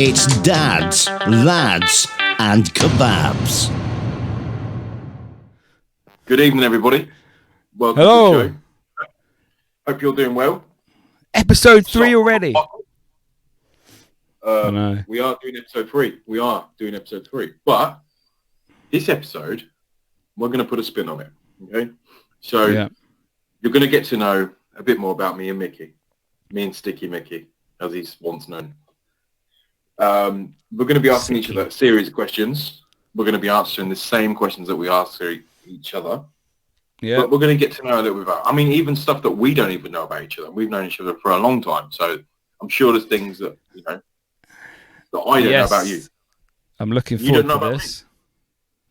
It's Dads, Lads and Kebabs. Good evening, everybody. Welcome Hello. to the show. Hope you're doing well. Episode 3 already. We are doing episode 3. We are doing episode 3. But this episode, we're going to put a spin on it. Okay? So you're going to get to know a bit more about me and Mickey. Me and Sticky Mickey, as he's once known. We're going to be asking each other a series of questions. We're going to be answering the same questions that we ask each other. Yeah. But we're going to get to know a little bit about, even stuff that we don't even know about each other. We've known each other for a long time. So I'm sure there's things that, that I don't know about you. I'm looking forward to this.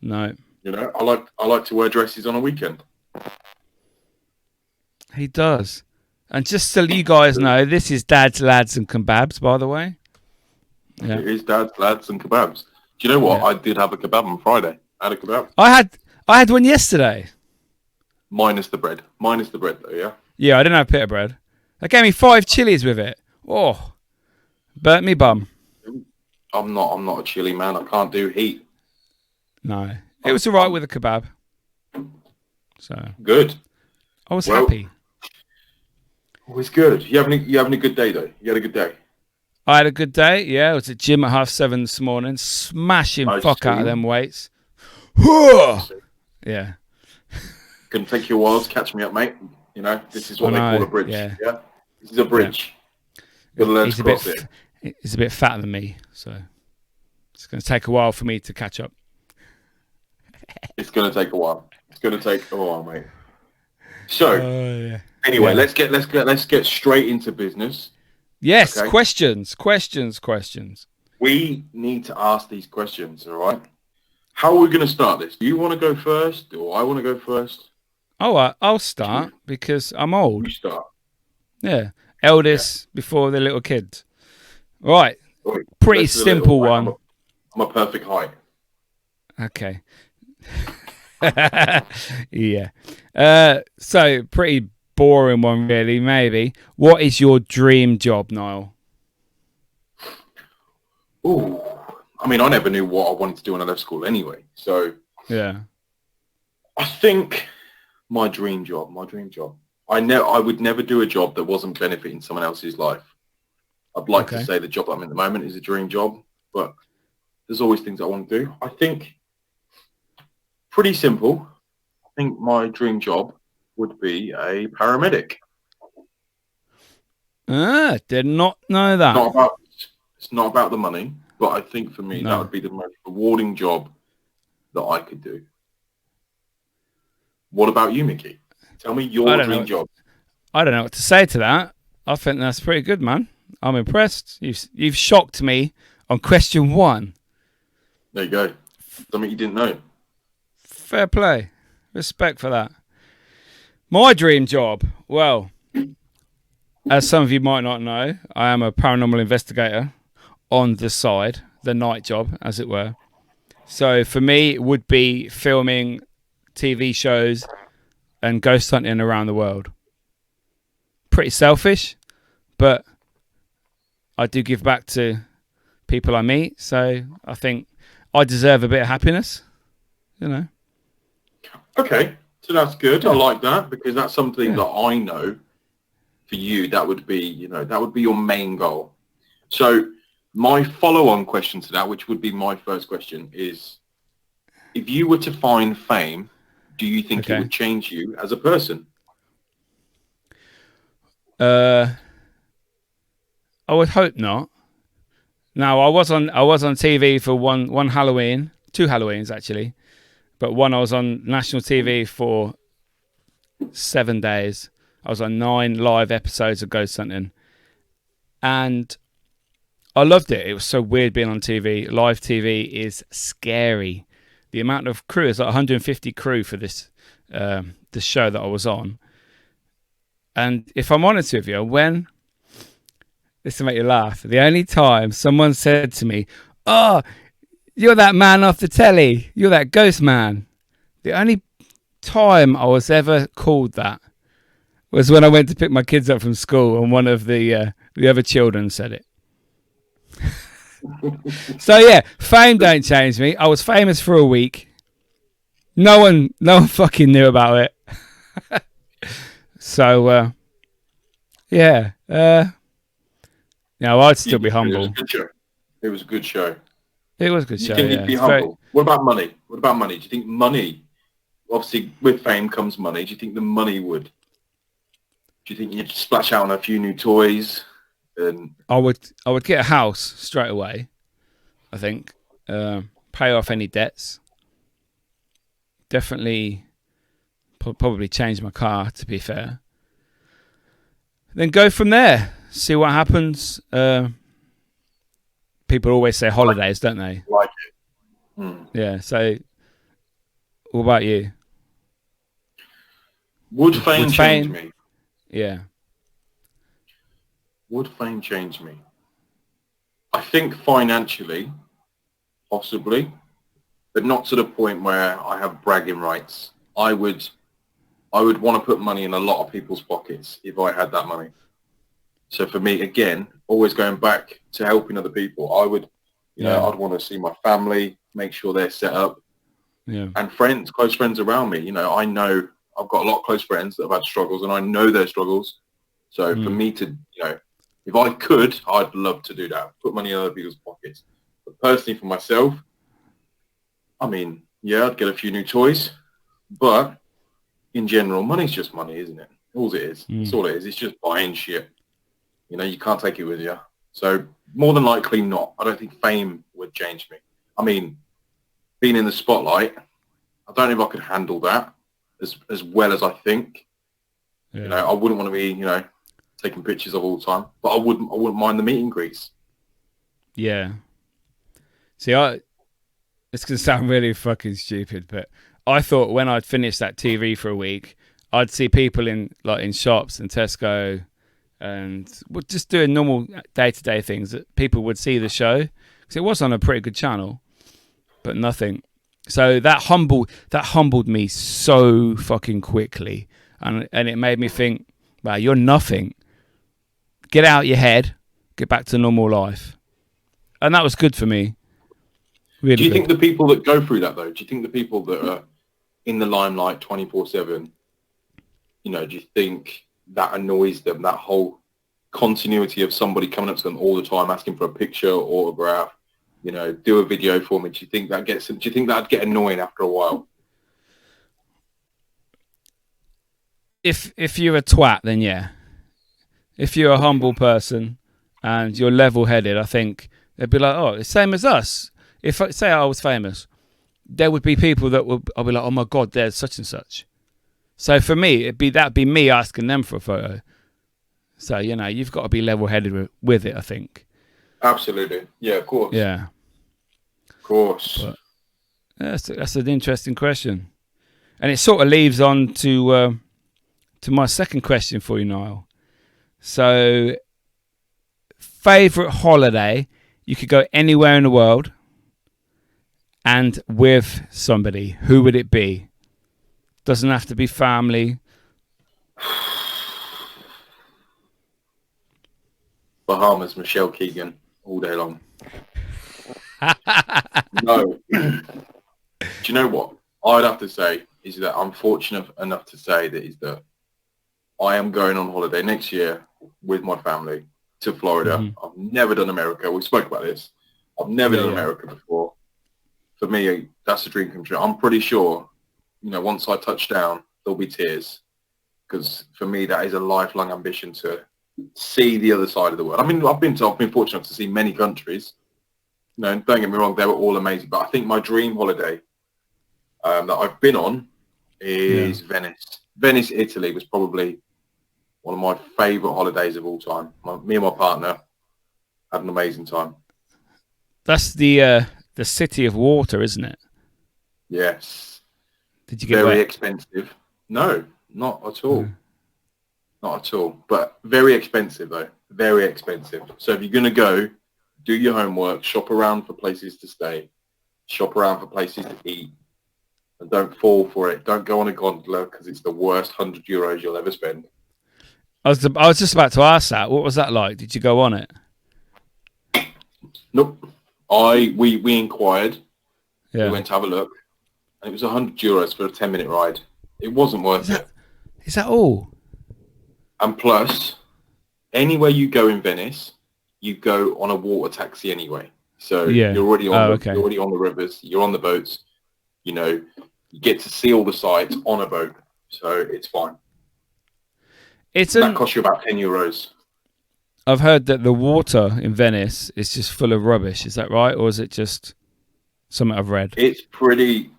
No. I like to wear dresses on a weekend. He does. And just so you guys know, this is Dads, Lads and Kebabs, by the way. Yeah. It is Dads, Lads and Kebabs. Do you know what? Yeah. I did have a kebab on Friday. I had a kebab. I had one yesterday. Minus the bread. Minus the bread, though, yeah? Yeah, I didn't have pita bread. They gave me 5 chilies with it. Oh, burnt me bum. I'm not a chili man. I can't do heat. No. It was all right with a kebab. So good. I was happy. Always good. You having a good day, though? You had a good day? I had a good day, yeah. I was at gym at 7:30 this morning, smashing fuck out of them weights. Yeah. Can take you a while to catch me up, mate. This is what they call a bridge. Yeah. This is a bridge. Got to learn to cross it. He's a bit fatter than me, so it's going to take a while for me to catch up. It's going to take a while. It's going to take a while, mate. So, anyway, let's get straight into business. Yes, okay? Questions. We need to ask these questions, all right? How are we going to start this? Do you want to go first, or I want to go first? Oh, I'll start because I'm old. You start. Yeah, eldest before the little kids. Right, pretty simple one. I'm a perfect height. Okay. Yeah. So pretty boring one, really. Maybe. What is your dream job, Niall? Ooh, I never knew what I wanted to do when I left school anyway. So yeah, I think my dream job. I would never do a job that wasn't benefiting someone else's life. I'd like to say the job I'm in at the moment is a dream job, but there's always things I want to do. I think pretty simple. I think my dream job would be a paramedic. Did not know that. It's not about the money, but I think for me that would be the most rewarding job that I could do. What about you, Mickey? Tell me your dream job. I don't know what to say to that. I think that's pretty good, man. I'm impressed. You've shocked me on question 1. There you go. Something you didn't know. Fair play. Respect for that. My dream job. Well, as some of you might not know, I am a paranormal investigator on the side, the night job, as it were. So for me, it would be filming TV shows and ghost hunting around the world. Pretty selfish, but I do give back to people I meet, so I think I deserve a bit of happiness, Okay, so that's good. I like that because that's something that I know for you, that would be, that would be your main goal. So my follow-on question to that, which would be my first question, is if you were to find fame, do you think it would change you as a person? I would hope not. No, I was on TV for one Halloween, 2 Halloweens actually, but one I was on national TV for 7 days. I was on 9 live episodes of ghost hunting, and I loved it. It was so weird being on TV. Live TV is scary. The amount of crew is like 150 crew for this show that I was on. And if I'm honest with you, this will make you laugh. The only time someone said to me, "Oh, you're that man off the telly. You're that ghost man." The only time I was ever called that was when I went to pick my kids up from school, and one of the other children said it. So yeah, fame don't change me. I was famous for a week. No one fucking knew about it. So yeah, I'd still be humble. It was a good show. It was a good show. It was a good You show. think Yeah, you'd be humble? What about money? What about money? Do you think money? Obviously, with fame comes money. Do you think the money would? Do you think you'd splash out on a few new toys? And I would get a house straight away. I think pay off any debts. Definitely, probably change my car. To be fair, then go from there. See what happens. People always say holidays, don't they? like it. Yeah. So, what about you? Would fame change me? Yeah. Would fame change me? I think financially, possibly, but not to the point where I have bragging rights. I would want to put money in a lot of people's pockets if I had that money. So for me, again, always going back to helping other people, I would, I'd want to see my family, make sure they're set up, and friends, close friends around me. I know I've got a lot of close friends that have had struggles, and I know their struggles. So for me to, if I could, I'd love to do that, put money in other people's pockets. But personally, for myself, I mean, I'd get a few new toys, but in general, money's just money, isn't it? All it is. That's all it is. It's just buying shit. You can't take it with you. So more than likely not. I don't think fame would change me. I mean, being in the spotlight, I don't know if I could handle that as well as I think. Yeah. I wouldn't want to be, taking pictures of all the time, but I wouldn't mind the meet and greets. Yeah. See, it's going to sound really fucking stupid, but I thought when I'd finished that TV for a week, I'd see people in shops and Tesco and just doing normal day-to-day things that people would see the show, because it was on a pretty good channel, but nothing. So that humbled me so fucking quickly, and it made me think, wow, you're nothing. Get out your head, get back to normal life, and that was good for me. Really. Do you think the people that go through that though? Do you think the people that are in the limelight 24/7? Do you think that annoys them? That whole continuity of somebody coming up to them all the time, asking for a picture or autograph, do a video for me. Do you think that gets? Do you think that'd get annoying after a while? If you're a twat, then yeah. If you're a humble person and you're level-headed, I think they'd be like, oh, it's same as us. If say I was famous, there would be people I'll be like, oh my God, there's such and such. So for me, that'd be me asking them for a photo. So, you've got to be level-headed with it, I think. Absolutely. Yeah, of course. Yeah. Of course. But that's an interesting question. And it sort of leads on to my second question for you, Niall. So, favourite holiday, you could go anywhere in the world and with somebody. Who would it be? Doesn't have to be family. Bahamas, Michelle Keegan, all day long. No. Do you know what? I'd have to say is that I'm fortunate enough to say that I am going on holiday next year with my family to Florida. Mm-hmm. I've never done America. We spoke about this. I've never done America before. For me, that's a dream come true. I'm pretty sure, once I touch down, there'll be tears. Because for me, that is a lifelong ambition to see the other side of the world. I mean, I've been fortunate to see many countries. Don't get me wrong, they were all amazing. But I think my dream holiday that I've been on is Venice. Venice, Italy was probably one of my favourite holidays of all time. Me and my partner had an amazing time. That's the city of water, isn't it? Yes. Did you get very wet? Expensive? No, not at all. Not at all. But very expensive though. Very expensive. So if you're going to go, do your homework, shop around for places to stay, shop around for places to eat, and don't fall for it. Don't go on a gondola because it's the worst €100 you'll ever spend. I was just about to ask that. What was that like? Did you go on it? Nope. We inquired. Yeah. We went to have a look, and it was €100 for a 10-minute ride. It wasn't worth it. Is that all? And plus, anywhere you go in Venice, you go on a water taxi anyway. So you're already on you're already on the rivers, you're on the boats. You know, you get to see all the sights on a boat, so it's fine. That costs you about €10. I've heard that the water in Venice is just full of rubbish. Is that right, or is it just something I've read? It's pretty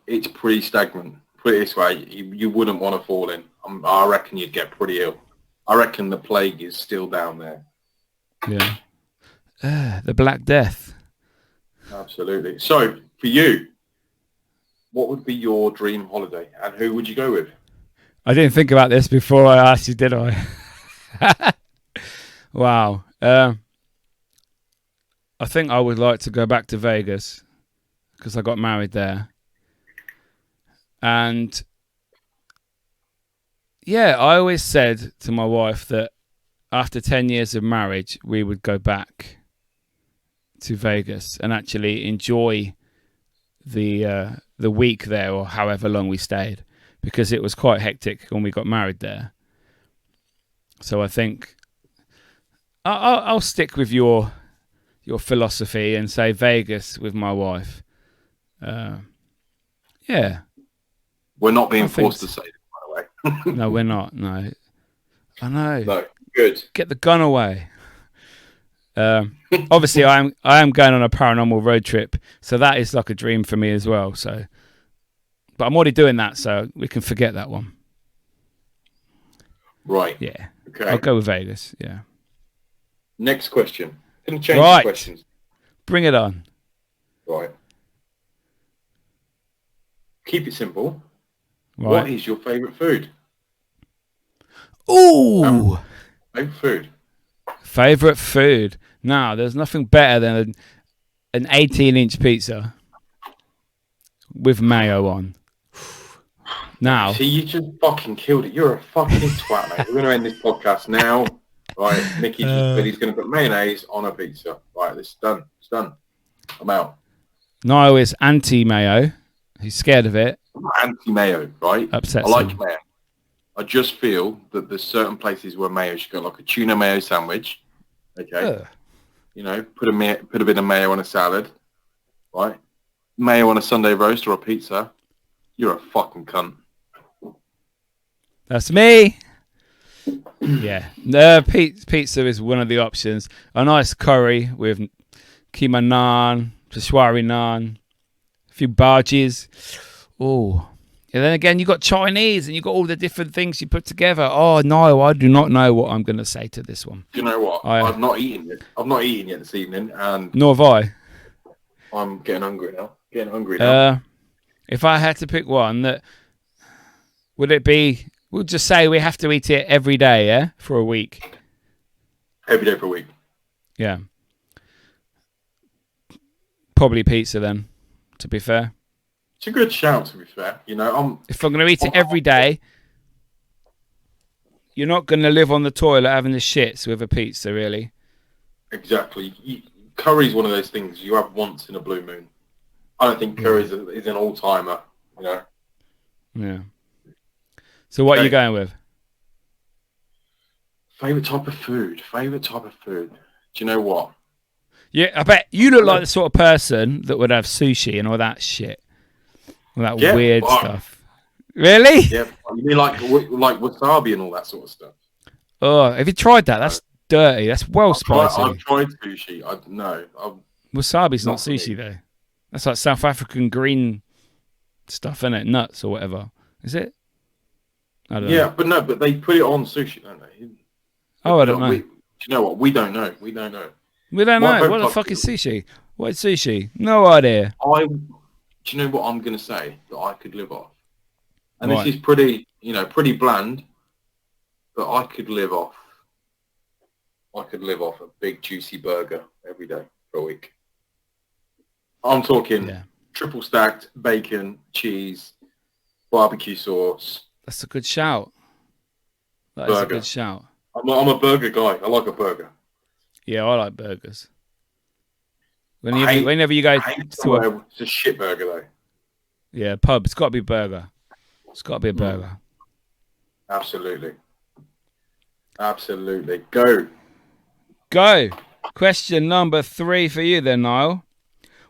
stagnant. Put it this way, you wouldn't want to fall in. I reckon you'd get pretty ill. I reckon the plague is still down there. Yeah. The Black Death. Absolutely. So, for you, what would be your dream holiday, and who would you go with? I didn't think about this before I asked you, did I? Wow. I think I would like to go back to Vegas because I got married there. And yeah, I always said to my wife that after 10 years of marriage, we would go back to Vegas and actually enjoy the week there, or however long we stayed, because it was quite hectic when we got married there. So I think I'll stick with your philosophy and say Vegas with my wife. Yeah. We're not being forced to say it, by the way. No, we're not. No. I know. No. Good. Get the gun away. Obviously, I am going on a paranormal road trip, so that is like a dream for me as well. So, but I'm already doing that, so we can forget that one. Right. Yeah. Okay. I'll go with Vegas. Yeah. Next question. Can you change the questions? Bring it on. Right. Keep it simple. Right. What is your favourite food? Ooh. Favourite food. Favourite food. Now, there's nothing better than an 18-inch pizza with mayo on. Now. See, you just fucking killed it. You're a fucking twat, mate. We're going to end this podcast now. Right, Mickey just said he's going to put mayonnaise on a pizza. Right, this is done. It's done. I'm out. Niall is anti-mayo. He's scared of it. I'm not anti-mayo, right? Upsets I like him. mayo. I just feel that there's certain places where mayo should go, like a tuna mayo sandwich. Okay. Ugh. You know, put a bit of mayo on a salad. Right? Mayo on a Sunday roast or a pizza. You're a fucking cunt. That's me. Yeah. Pizza is one of the options. A nice curry with keema naan, peshwari naan, a few bhajis. Oh. And then again, you got Chinese and you got all the different things you put together. Oh, no, I do not know what I'm going to say to this one. You know what? I've not eaten yet. I've not eaten yet this evening, and nor have I. I'm getting hungry now. If I had to pick one, would it be? We'll just say we have to eat it every day, yeah, for a week. Every day for a week. Yeah. Probably pizza then, to be fair. It's a good shout, to be fair. You know, if I'm going to eat it every day, you're not going to live on the toilet having the shits with a pizza, really. Exactly. Curry's one of those things you have once in a blue moon. I don't think curry is an all-timer, you know. Yeah. So what are you going with? Favourite type of food. Do you know what? Yeah, I bet you look like the sort of person that would have sushi and all that shit. All that weird stuff. Really? Yeah. You mean like wasabi and all that sort of stuff? Oh, have you tried that? That's dirty. That's spicy. I've tried sushi. Wasabi's not sushi, though. That's like South African green stuff, isn't it? Nuts or whatever. Is it? I don't know. But they put it on sushi, don't they? I don't know. Do you know what? We don't know. We don't know. What the fuck is sushi? What is sushi? No idea. Do you know what I'm going to say that I could live off? And this is pretty bland, but I could live off a big juicy burger every day for a week. I'm talking triple stacked bacon, cheese, barbecue sauce. That's a good shout. That is a good shout. I'm a burger guy. I like a burger. Yeah, I like burgers. Whenever you go to it's a shit burger though. Yeah, pub. It's got to be burger. It's got to be a burger. Absolutely. Go. Question number 3 for you then, Niall.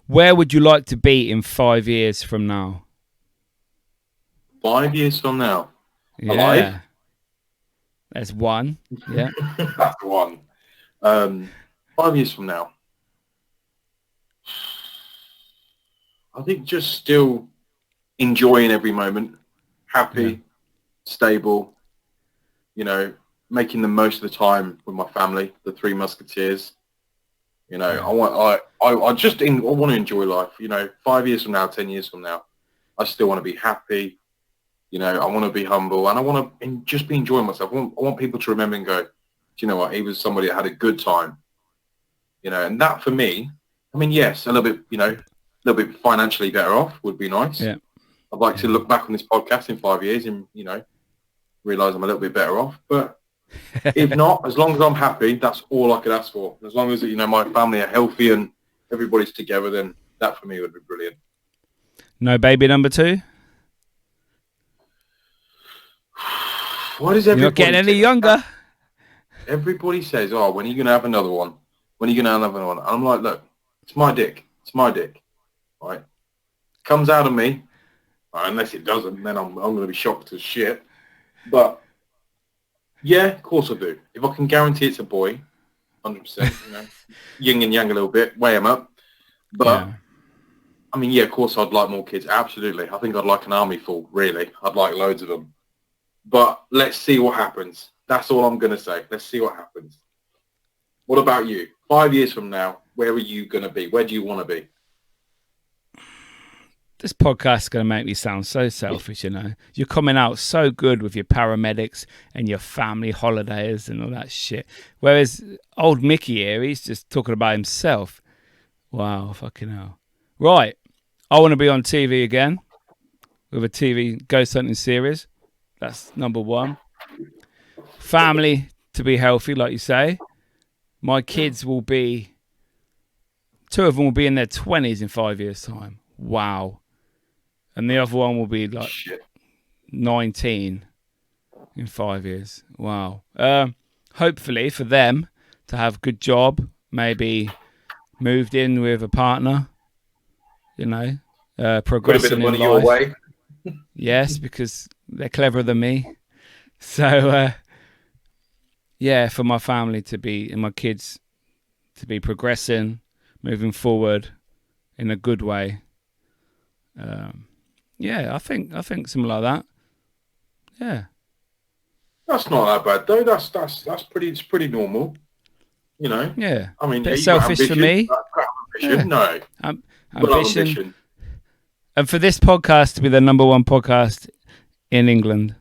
Where would you like to be in 5 years from now? 5 years from now? Yeah. Alive? That's one. Yeah. That's one. 5 years from now. I think just still enjoying every moment. Happy, stable, making the most of the time with my family, the Three Musketeers. I want to enjoy life. 5 years from now, 10 years from now, I still want to be happy. I want to be humble, and I want to just be enjoying myself. I want people to remember and go, do you know what? He was somebody that had a good time. And that for me, I mean, yes, a little bit financially better off would be nice. Yeah. I'd like to look back on this podcast in 5 years and, realize I'm a little bit better off. But if not, as long as I'm happy, that's all I could ask for. As long as, my family are healthy and everybody's together, then that for me would be brilliant. No baby number 2? Why does everybody... You're not getting any younger. Everybody says, oh, when are you going to have another one? When are you going to have another one? And I'm like, look, it's my dick. It's my dick. Right? It comes out of me. Unless it doesn't, then I'm going to be shocked as shit. But, yeah, of course I do. If I can guarantee it's a boy, 100%, yin and yang a little bit, weigh them up. But, I mean, yeah, of course I'd like more kids. Absolutely. I think I'd like an army full, really. I'd like loads of them. But let's see what happens. That's all I'm going to say. Let's see what happens. What about you? 5 years from now, where are you going to be? Where do you want to be? This podcast is going to make me sound so selfish, You're coming out so good with your paramedics and your family holidays and all that shit. Whereas old Mickey here, he's just talking about himself. Wow, fucking hell. Right. I want to be on TV again with a TV ghost hunting series. That's number 1. Family to be healthy, like you say. My kids will be... 2 of them will be in their 20s in 5 years' time. Wow. And the other one will be like 19 in 5 years. Wow. Hopefully for them to have a good job, maybe moved in with a partner, progressing in life. Your way. Yes, because they're cleverer than me. So, for my family to be, and my kids to be progressing, moving forward in a good way. I think something like that. Yeah. That's not that bad though. That's pretty normal. Yeah. I mean, bit selfish for me. Ambition? No. Ambition. And for this podcast to be the number 1 podcast in England.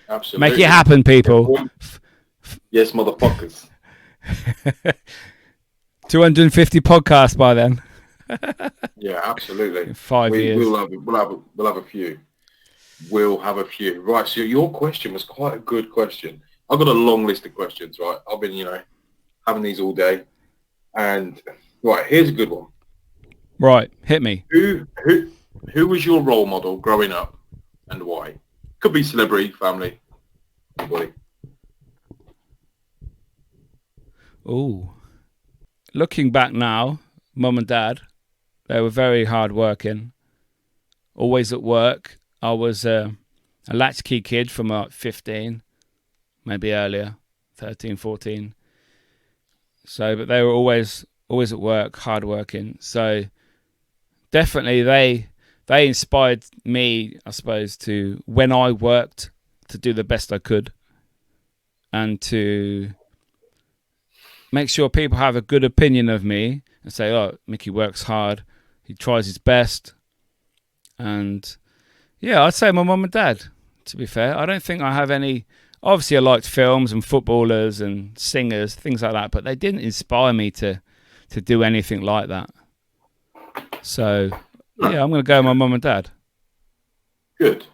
Absolutely. Make it happen, people. Yes, motherfuckers. 250 podcasts by then. Yeah, absolutely. In 5 years. We'll have a few. We'll have a few. Right, so your question was quite a good question. I've got a long list of questions, right? I've been, having these all day. And, right, here's a good one. Right, hit me. Who was your role model growing up and why? Could be celebrity, family, anybody. Ooh. Looking back now, Mum and Dad, they were very hard working, always at work. I was a latchkey kid from like 15, maybe earlier, 13, 14. So, but they were always at work, hard working. So definitely they inspired me, I suppose, to, when I worked, to do the best I could and to make sure people have a good opinion of me and say, oh, Mickey works hard. He tries his best. And yeah, I'd say my mum and dad, to be fair. I don't think I have any... Obviously, I liked films and footballers and singers, things like that, but they didn't inspire me to do anything like that. So, yeah, I'm going to go with my mum and dad. Good.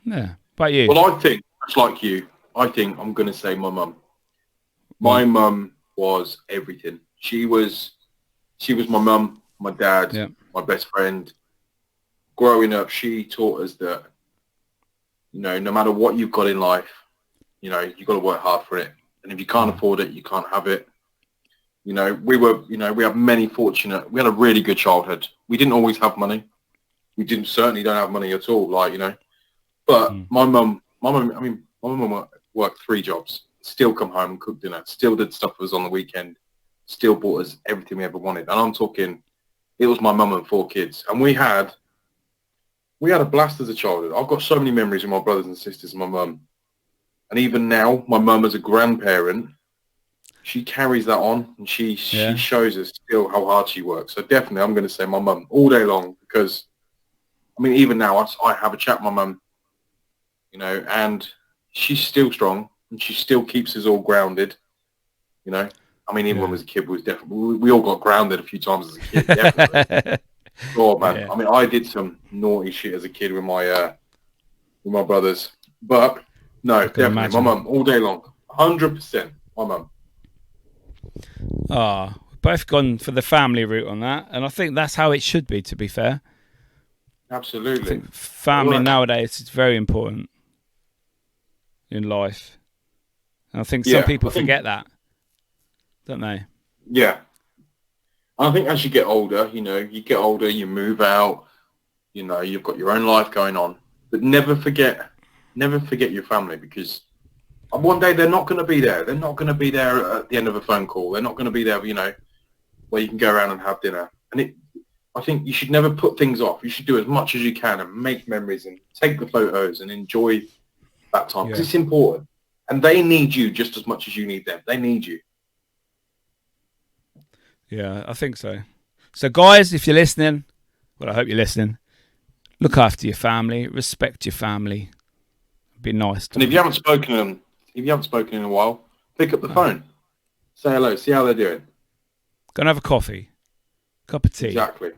Yeah. About you? Well, I think, much like you, I think I'm going to say my mum. My mum was everything. She was She was my mum, my dad, my best friend. Growing up, she taught us that, you know, no matter what you've got in life, you know, you've got to work hard for it. And if you can't afford it, you can't have it. You know, we had we had a really good childhood. We didn't always have money. Certainly don't have money at all, like, you know. But my mum worked 3 jobs, still come home and cook dinner, still did stuff for us on the weekend, still bought us everything we ever wanted. And I'm talking, it was my mum and 4 kids. And we had a blast as a childhood. I've got so many memories with my brothers and sisters and my mum. And even now, my mum as a grandparent, she carries that on, and she shows us still how hard she works. So definitely, I'm going to say my mum all day long, because, I mean, even now, I have a chat with my mum, you know, and she's still strong, and she still keeps us all grounded, you know. I mean, even when I was a kid, we all got grounded a few times as a kid, definitely. Oh, man. Yeah. I mean, I did some naughty shit as a kid with my brothers, but no, definitely my mum all day long, 100%, my mum. We've both gone for the family route on that, and I think that's how it should be, to be fair. Absolutely. I think family nowadays is very important in life. And I think some people forget that, don't they? Yeah. I think as you get older, you know, you move out, you know, you've got your own life going on, but never forget your family, because one day they're not going to be there. They're not going to be there at the end of a phone call. They're not going to be there, you know, where you can go around and have dinner. And I think you should never put things off. You should do as much as you can and make memories and take the photos and enjoy that time, because it's important. And they need you just as much as you need them. They need you. Yeah, I think so. So, guys, if you're listening, well, I hope you're listening, look after your family, respect your family. Be nice to them. And if you haven't spoken in a while, pick up the phone. Say hello, see how they're doing. Go and have a coffee. Cup of tea. Exactly.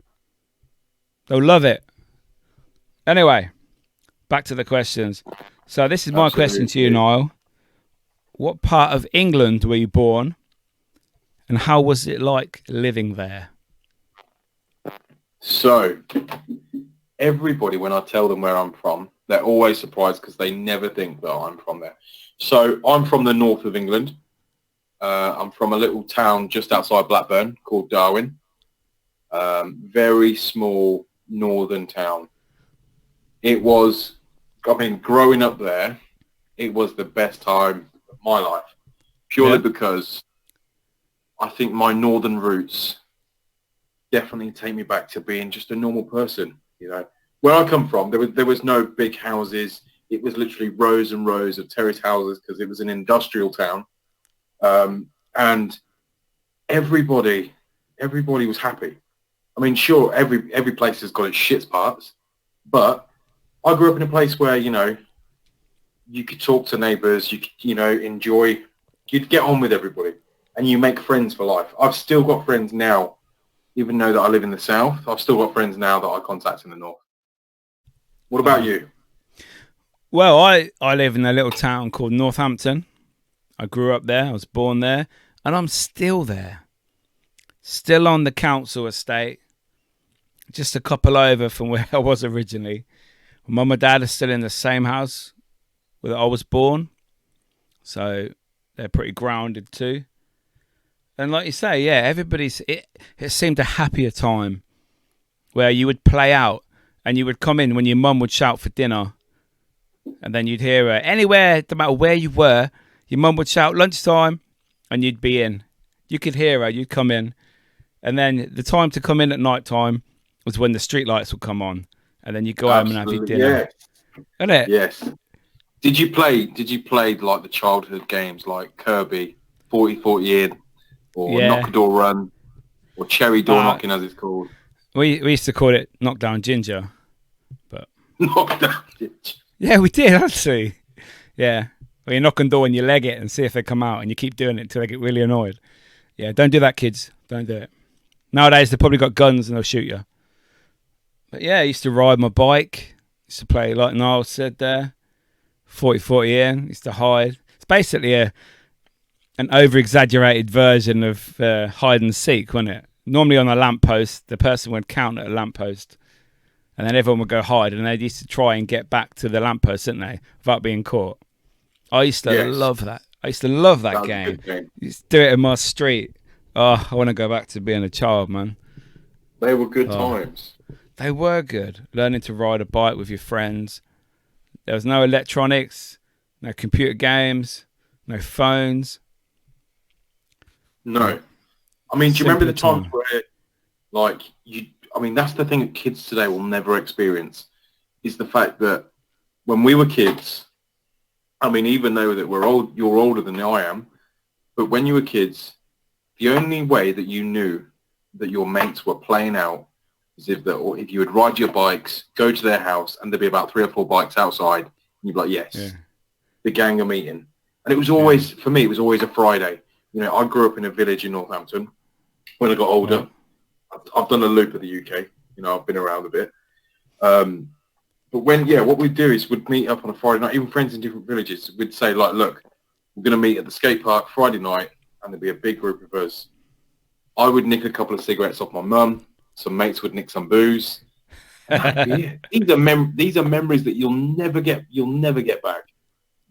They'll love it. Anyway, back to the questions. So this is my question to you, Niall. What part of England were you born, and how was it like living there? So, everybody, when I tell them where I'm from, they're always surprised, because they never think that I'm from there. So, I'm from the north of England. I'm from a little town just outside Blackburn called Darwin. Very small northern town. It was, I mean, growing up there, it was the best time of my life, purely because I think my northern roots definitely take me back to being just a normal person. You know, where I come from, there was no big houses. It was literally rows and rows of terrace houses, because it was an industrial town, and everybody was happy. I mean, sure, every place has got its shit parts, but I grew up in a place where, you know, you could talk to neighbours, you know, enjoy, you'd get on with everybody, and you make friends for life. I've still got friends now, even though that I live in the south. I've still got friends now that I contact in the north. What about you? Well, I live in a little town called Northampton. I grew up there. I was born there, and I'm still there. Still on the council estate, just a couple over from where I was originally. Mum and Dad are still in the same house where I was born, so they're pretty grounded too. And like you say, yeah, it seemed a happier time where you would play out, and you would come in when your mum would shout for dinner, and then you'd hear her anywhere, no matter where you were, your mum would shout lunchtime, and you'd be in. You could hear her, you'd come in. And then the time to come in at night time was when the street lights would come on, and then you go home and have your dinner. Yes. Isn't it? Yes. Did you play like the childhood games like Kirby, 40-40 in, or Knock a Door Run, or Cherry Door Knocking, as it's called? We used to call it Knockdown Ginger, but Knockdown Ginger. Yeah, we did actually. Yeah, well, you knock on door and you leg it and see if they come out, and you keep doing it until they get really annoyed. Yeah, don't do that, kids. Don't do it. Nowadays, they've probably got guns and they'll shoot you. But yeah, I used to ride my bike. Used to play, like Niall said there, 40-40 in. Used to hide. It's basically an over-exaggerated version of hide and seek, wasn't it? normally on a lamppost. The person would count at a lamppost, and then everyone would go hide, and they used to try and get back to the lamppost, didn't they, without being caught. I used to love that. I used to love that game. Used to do it in my street. Oh, I want to go back to being a child, man. They were good times. They were good. Learning to ride a bike with your friends. There was no electronics, no computer games, no phones. No. I mean, do you remember the times where, like, that's the thing that kids today will never experience, is the fact that when we were kids, I mean, even though that you're older than I am, but when you were kids, the only way that you knew that your mates were playing out is if you would ride your bikes, go to their house, and there'd be about 3 or 4 bikes outside, and you'd be like, yes, the gang are meeting. And it was always, for me, it was always a Friday. You know, I grew up in a village in Northampton. When I got older, I've done a loop of the UK. You know, I've been around a bit. But what we'd do is we'd meet up on a Friday night, even friends in different villages. We'd say, like, look, we're going to meet at the skate park Friday night, and there'd be a big group of us. I would nick a couple of cigarettes off my mum. Some mates would nick some booze. These are memories that you'll never get back.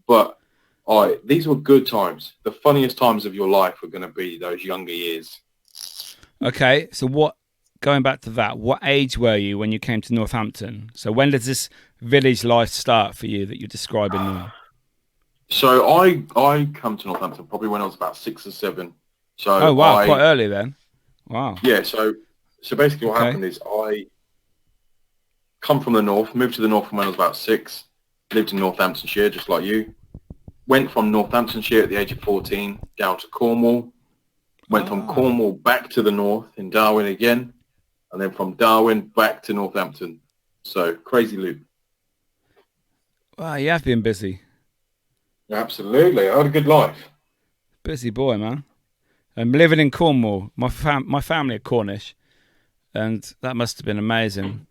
But these were good times. The funniest times of your life were going to be those younger years. Okay, so going back to that, what age were you when you came to Northampton? So when does this village life start for you that you're describing now? So I come to Northampton probably when I was about 6 or 7. So quite early then. Wow. Yeah, so basically what happened is I come from the north, moved to the north when I was about 6, lived in Northamptonshire just like you. Went from Northamptonshire at the age of 14 down to Cornwall. Went from Cornwall back to the north in Darwin again. And then from Darwin back to Northampton. So, crazy loop. Wow, you have been busy. Absolutely. I had a good life. Busy boy, man. I'm living in Cornwall. My family are Cornish. And that must have been amazing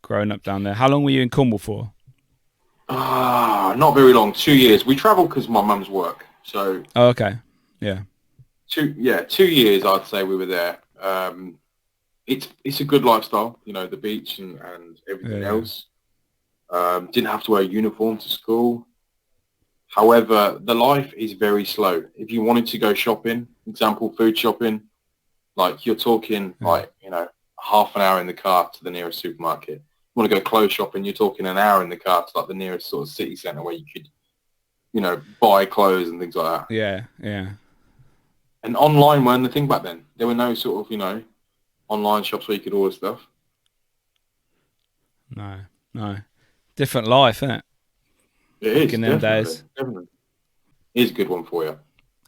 growing up down there. How long were you in Cornwall for? Not very long. 2 years. We travelled because of my mum's work. So. Oh, okay. Yeah. 2 years, I'd say we were there. It's a good lifestyle, you know, the beach and everything else. Didn't have to wear a uniform to school. However, the life is very slow. If you wanted to go shopping, example, food shopping, like you're talking like, you know, half an hour in the car to the nearest supermarket. You want to go clothes shopping, you're talking an hour in the car to like the nearest sort of city centre where you could, you know, buy clothes and things like that. Yeah. And online weren't the thing back then. There were no sort of, you know, online shops where you could order stuff. No. Different life, isn't it? It is. In them days. Definitely. Here's a good one for you.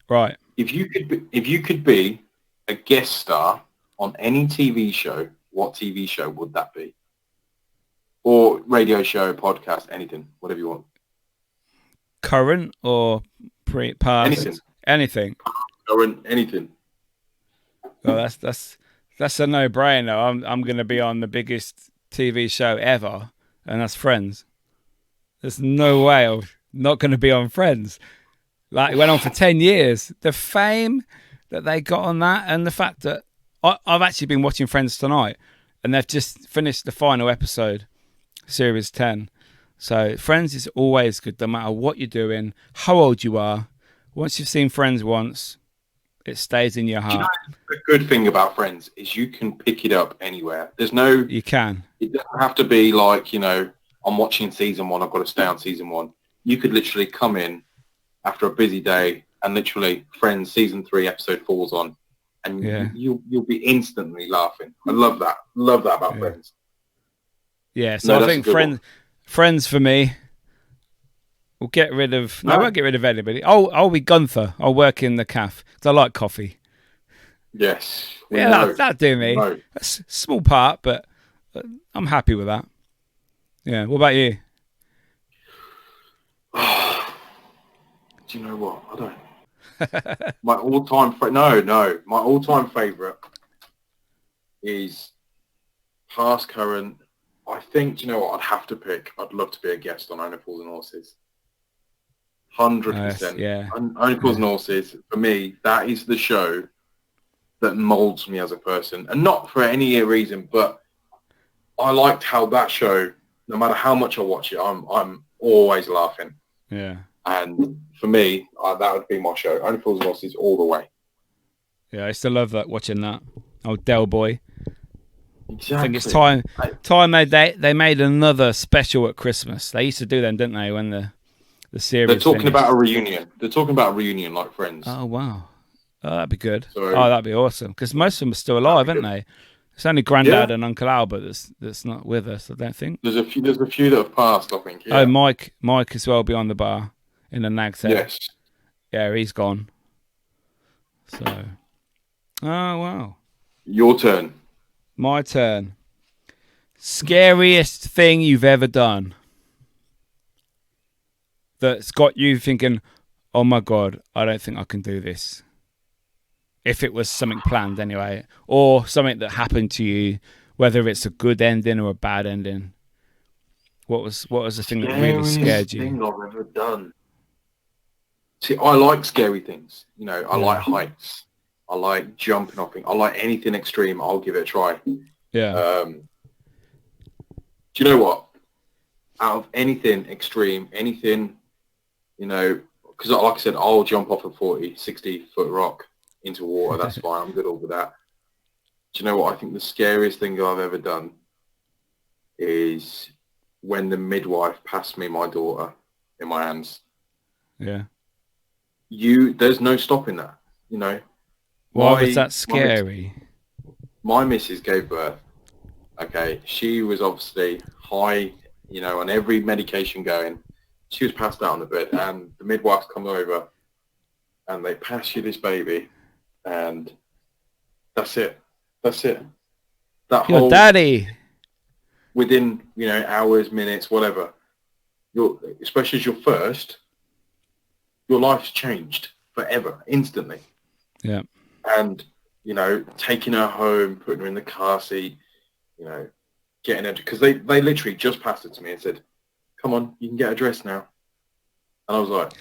Right. If you could be a guest star on any TV show, what TV show would that be? Or radio show, podcast, anything, whatever you want. Current or past? Anything. Current, anything. Well, that's a no-brainer. I'm going to be on the biggest TV show ever, and that's Friends. There's no way I'm not going to be on Friends. Like, it went on for 10 years. The fame that they got on that, and the fact that I've actually been watching Friends tonight, and they've just finished the final episode, series 10. So Friends is always good, no matter what you're doing, how old you are. Once you've seen Friends once, it stays in your heart. Do you know, the good thing about Friends is you can pick it up anywhere. You can. It doesn't have to be like, you know, I'm watching season 1, I've got to stay on season 1. You could literally come in after a busy day and literally Friends season 3 episode 4's on, and you'll be instantly laughing. I love that. Love that about Friends. Yeah, so I think Friends for me will get rid of... No, I won't get rid of anybody. I'll be Gunther. I'll work in the cafe because I like coffee. Yes. That'd do me. That's a small part, but I'm happy with that. Yeah, what about you? Do you know what? I don't. My all-time... My all-time favourite is past, current. I think, do you know what? I'd have to pick. I'd love to be a guest on Only Fools and Horses. 100%. Yeah. Only Fools and Horses, for me, that is the show that molds me as a person, and not for any reason, but I liked how that show, no matter how much I watch it, I'm always laughing. Yeah. And for me, that would be my show. Only Fools and Horses all the way. Yeah, I still love that, watching that. Old Del Boy. Exactly. I think it's time they made another special at Christmas. They used to do them, didn't they, when the series They're talking finished. about a reunion. They're talking about a reunion like Friends. Oh, wow. Oh, that'd be good. So, that'd be awesome. Because most of them are still alive, aren't they? It's only Grandad and Uncle Albert that's not with us, I don't think. There's a few that have passed, I think. Yeah. Oh, Mike as well, behind the bar in the Nag's Head. Yes. Yeah, he's gone. So, oh, wow. Your turn. My turn. Scariest thing you've ever done that's got you thinking, oh my God, I don't think I can do this. If it was something planned anyway, or something that happened to you, whether it's a good ending or a bad ending. What was the thing that really scared you? Thing I've ever done. See, I like scary things. You know, I like heights. I like jumping off things. I like anything extreme. I'll give it a try. Yeah. Do you know what? Out of anything extreme, anything, you know, because like I said, I'll jump off a 40, 60-foot rock into water. That's fine. I'm good over that. Do you know what? I think the scariest thing I've ever done is when the midwife passed me my daughter in my hands. Yeah. There's no stopping that, you know. Why was that scary? My missus gave birth. Okay. She was obviously high, you know, on every medication going. She was passed out on the bed, and the midwives come over and they pass you this baby, and that's it. That's it. That Your whole daddy. Within, you know, hours, minutes, whatever. Especially as your first, your life's changed forever, instantly. Yeah. And, you know, taking her home, putting her in the car seat, you know, getting her, because they literally just passed it to me and said, come on, you can get her dressed now. And I was like,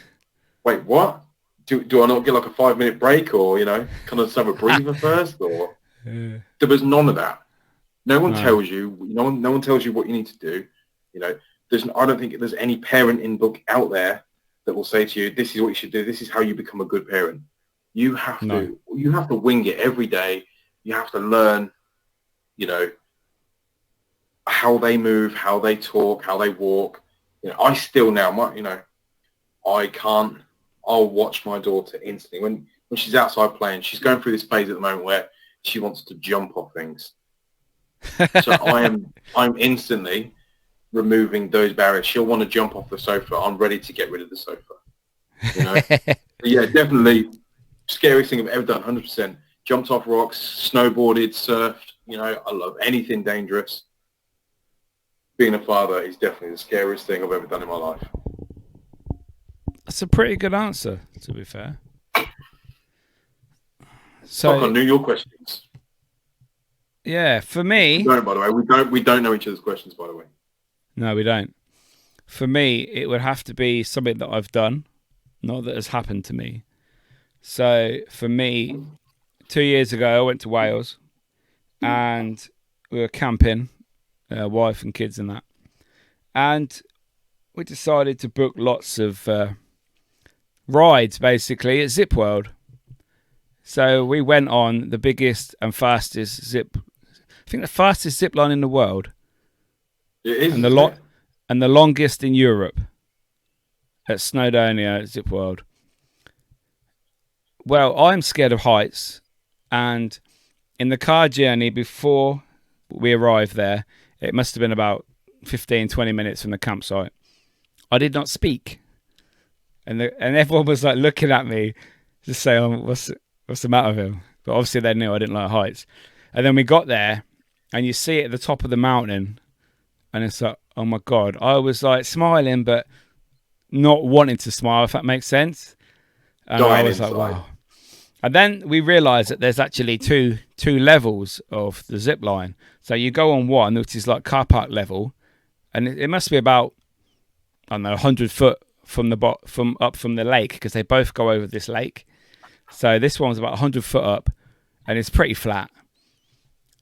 wait, what? Do I not get like a 5-minute break, or, you know, can I just have a breather first? Or there was none of that. No one tells you, no one tells you what you need to do. You know, I don't think there's any parenting book out there that will say to you, this is what you should do. This is how you become a good parent. You have to wing it every day. You have to learn, you know, how they move, how they talk, how they walk. You know, I still now, you know, I'll watch my daughter instantly. When she's outside playing, she's going through this phase at the moment where she wants to jump off things. So I'm instantly removing those barriers. She'll want to jump off the sofa. I'm ready to get rid of the sofa. You know? Yeah, definitely scariest thing I've ever done, 100%. Jumped off rocks, snowboarded, surfed. You know, I love anything dangerous. Being a father is definitely the scariest thing I've ever done in my life. That's a pretty good answer, to be fair. So I knew your questions. Yeah, for me... We don't, by the way. We don't know each other's questions, by the way. No, we don't. For me, it would have to be something that I've done, not that has happened to me. So, for me, 2 years ago, I went to Wales, and we were camping, wife and kids and that. And we decided to book lots of rides, basically, at Zip World. So we went on the biggest and fastest I think the fastest zip line in the world. It is. And the longest in Europe at Snowdonia at Zip World. Well, I'm scared of heights, and in the car journey before we arrived there, it must have been about 15-20 minutes from the campsite, I did not speak, and everyone was like looking at me, just saying, "What's the matter with him?" But obviously they knew I didn't like heights. And then we got there, and you see it at the top of the mountain, and it's like, oh my God. I was like smiling, but not wanting to smile, if that makes sense. And I was like, wow. And then we realised that there's actually two levels of the zip line. So you go on one, which is like car park level, and it must be about, I don't know, 100 foot from the lake, because they both go over this lake. So this one was about 100 foot up, and it's pretty flat.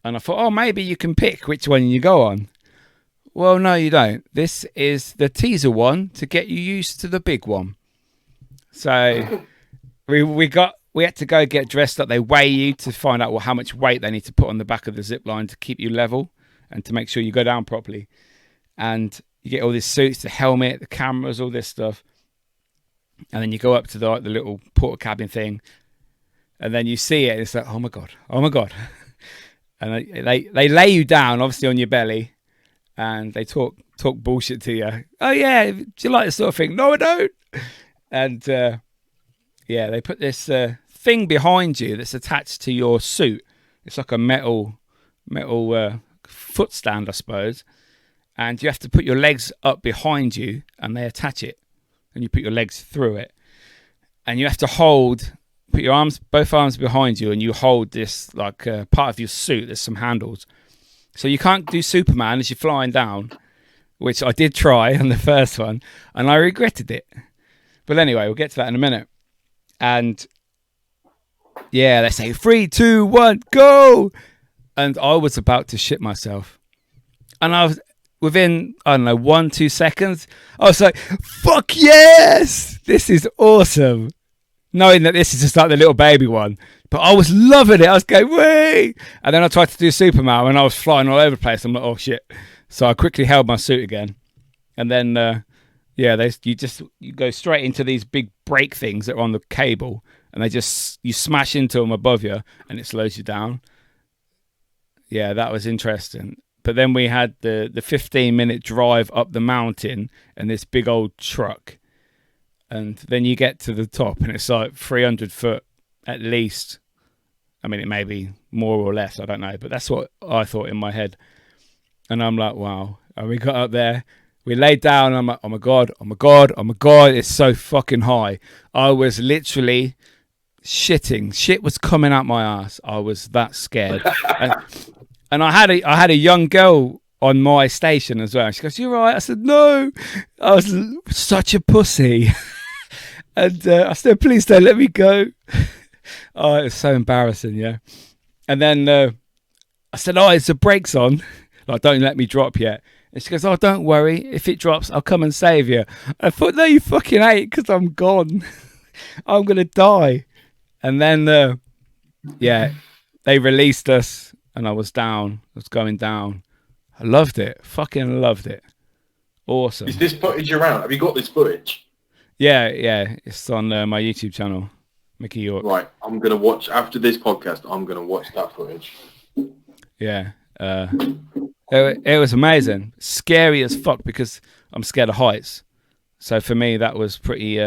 And I thought, oh, maybe you can pick which one you go on. Well, no, you don't. This is the teaser one to get you used to the big one. So we had to go get dressed up. They weigh you to find out how much weight they need to put on the back of the zip line to keep you level and to make sure you go down properly. And you get all these suits, the helmet, the cameras, all this stuff. And then you go up to the little porta cabin thing, and then you see it. And it's like, oh my god. And they lay you down, obviously on your belly, and they talk bullshit to you. Oh yeah, do you like this sort of thing? No, I don't. And they put this thing behind you that's attached to your suit. It's like a metal foot stand, I suppose. And you have to put your legs up behind you, and they attach it, and you put your legs through it, and you have to put your both arms behind you, and you hold this like part of your suit. There's some handles, so you can't do Superman as you're flying down, which I did try on the first one, and I regretted it. But anyway, we'll get to that in a minute. And yeah, they say 3, 2, 1, go, and I was about to shit myself, and I was within 1-2 seconds. I was like, "Fuck yes, this is awesome." Knowing that this is just like the little baby one. But I was loving it. I was going, wait. And then I tried to do Superman and I was flying all over the place. I'm like, oh shit. So I quickly held my suit again. And then, you go straight into these big brake things that are on the cable. And you smash into them above you and it slows you down. Yeah, that was interesting. But then we had the 15-minute drive up the mountain and this big old truck. And then you get to the top and it's like 300 foot at least. I mean, it may be more or less, I don't know. But that's what I thought in my head. And I'm like, wow. And we got up there. We laid down and I'm like, oh my God. It's so fucking high. I was literally shitting. Shit was coming out my ass. I was that scared. and I had a young girl on my station as well. She goes, "You right?" I said, "No." I was such a pussy. And I said, "Please don't let me go." Oh, it was so embarrassing, yeah. And then I said, "Oh, is the brakes on? Like, don't let me drop yet." And she goes, "Oh, don't worry. If it drops, I'll come and save you." I thought, no, you fucking ain't, because I'm gone. I'm going to die. And then, they released us and I was down. I was going down. I loved it. Fucking loved it. Awesome. Is this footage around? Have you got this footage? Yeah. It's on my YouTube channel, Mickey York. Right. I'm going to watch, after this podcast, I'm going to watch that footage. Yeah. It was amazing. Scary as fuck because I'm scared of heights. So for me, that was pretty...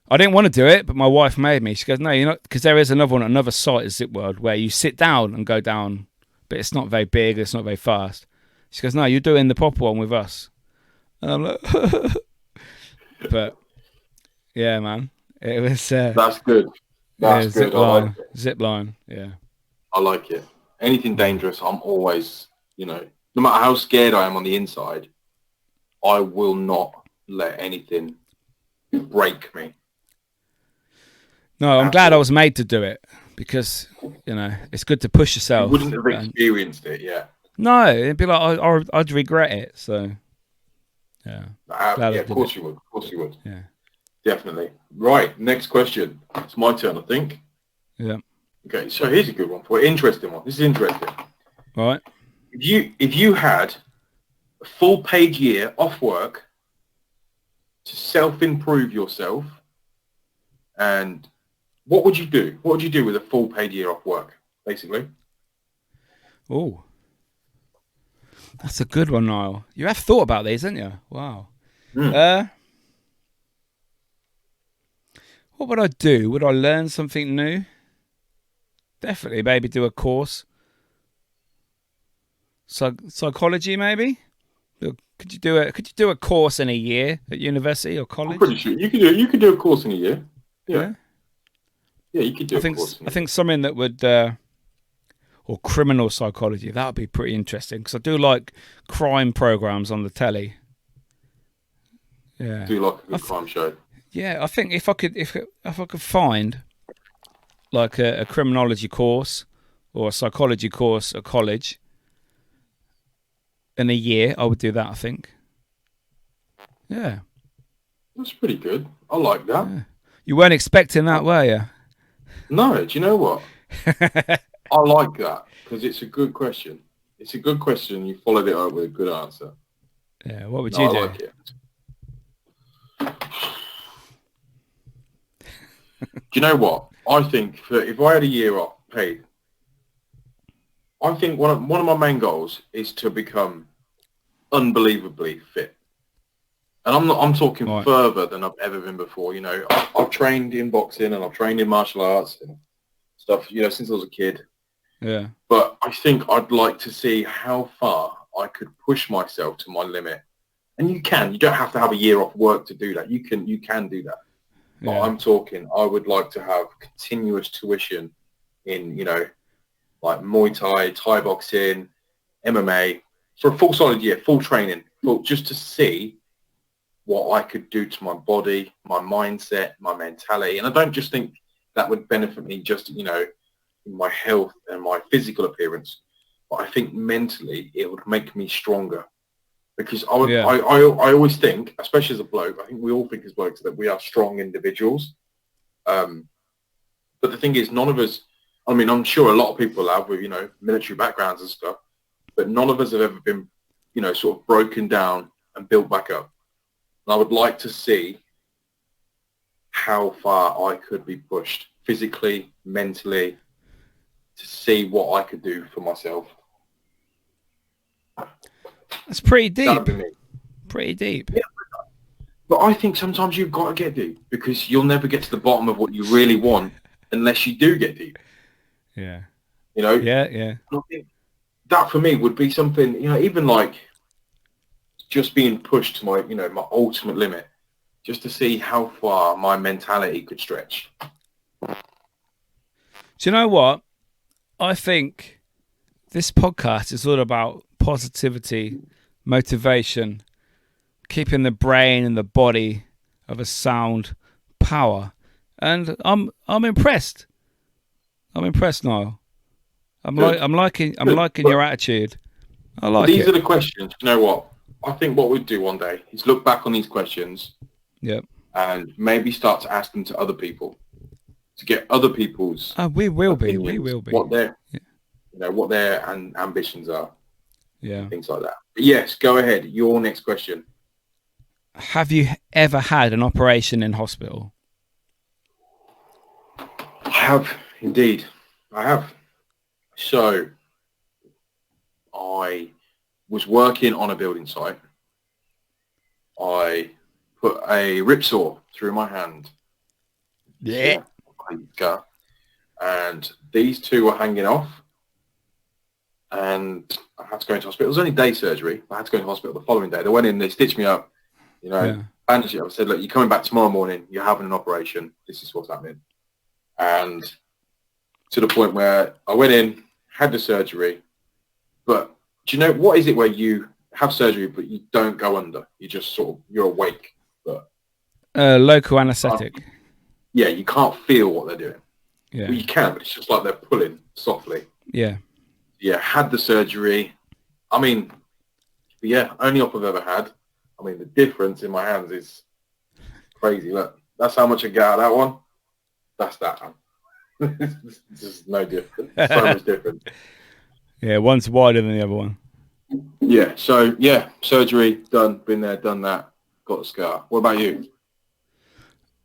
I didn't want to do it, but my wife made me. She goes, "No, you're not," because there is another site at Zip World where you sit down and go down, but it's not very big, it's not very fast. She goes, "No, you're doing the proper one with us." And I'm like, but yeah, man, it was. That's good. That's good. Zip line, yeah. I like it. Anything dangerous, I'm always, no matter how scared I am on the inside, I will not let anything break me. No, I'm glad I was made to do it because, it's good to push yourself. You wouldn't have experienced it, yeah. No, it'd be like, I'd regret it, so, yeah. Of course you would. Of course you would. Yeah. Definitely. Right, next question. It's my turn, I think. Yeah. Okay, so here's a good one for you. Interesting one. This is interesting. All right. If you had a full paid year off work to self-improve yourself, and what would you do? What would you do with a full paid year off work, basically? Oh, that's a good one, Niall. You have thought about these, haven't you? Wow. What would I do? Would I learn something new? Definitely, maybe do a course. Psychology, maybe. Could you do a course in a year at university or college? I'm pretty sure you could do a course in a year. Yeah. Yeah, you could do. I think something that would, or criminal psychology. That would be pretty interesting because I do like crime programs on the telly. Yeah. Do you like a good crime show? Yeah, I think if I could find like a criminology course or a psychology course at college in a year. I would do that, I think. Yeah. That's pretty good. I like that. Yeah. You weren't expecting that, were you? No, do you know what? I like that because it's a good question. It's a good question. You followed it up with a good answer. Yeah, what would you do? I like it. Do you know what? I think if I had a year off paid, I think one of my main goals is to become unbelievably fit. And I'm talking further than I've ever been before. You know, I've trained in boxing and I've trained in martial arts and stuff, you know, since I was a kid. Yeah. But I think I'd like to see how far I could push myself to my limit. And you don't have to have a year off work to do that. You can do that. Yeah. But I'm talking, I would like to have continuous tuition in, you know, like Muay Thai, Thai boxing, MMA, for a full solid year, full training, just to see what I could do to my body, my mindset, my mentality. And I don't just think that would benefit me just, you know, in my health and my physical appearance, but I think mentally it would make me stronger. Because I always think, especially as a bloke, I think we all think as blokes that we are strong individuals. But the thing is, none of us, I mean, I'm sure a lot of people have with, you know, military backgrounds and stuff, but none of us have ever been, you know, sort of broken down and built back up. And I would like to see how far I could be pushed physically, mentally, to see what I could do for myself. That's pretty deep. That'd be me. Pretty deep. Yeah. But I think sometimes you've got to get deep because you'll never get to the bottom of what you really want unless you do get deep. Yeah. You know? Yeah. And I think that for me would be something, you know, even like just being pushed to my, you know, my ultimate limit, just to see how far my mentality could stretch. Do you know what? I think this podcast is all about positivity, motivation, keeping the brain and the body of a sound power. And I'm impressed. I'm impressed, Niall. I'm liking your attitude. I like these it. Are the questions. You know what? I think what we'd do one day is look back on these questions. Yep. And maybe start to ask them to other people to get other people's. We will be. What their, you know, what their ambitions are. Yeah. Things like that. But yes, go ahead. Your next question. Have you ever had an operation in hospital? I have, indeed. I have. So, I was working on a building site. I put a ripsaw through my hand. Yeah. And these two were hanging off. And I had to go into hospital. It was only day surgery. I had to go into hospital the following day. They went in, they stitched me up, you know, bandaged it up. I said, look, you're coming back tomorrow morning. You're having an operation. This is what's happening. And to the point where I went in, had the surgery. But do you know, what is it where you have surgery, but you don't go under? You just sort of, you're awake. But local anaesthetic. Yeah, you can't feel what they're doing. Yeah. Well, you can, but it's just like they're pulling softly. Yeah. Yeah, had the surgery. I mean, yeah, only op I've ever had. I mean, the difference in my hands is crazy. Look, that's how much I get out of that one. That's that one. It's just no different. So much different. Yeah, one's wider than the other one. Yeah, so, yeah, surgery, done, been there, done that, got the scar. What about you?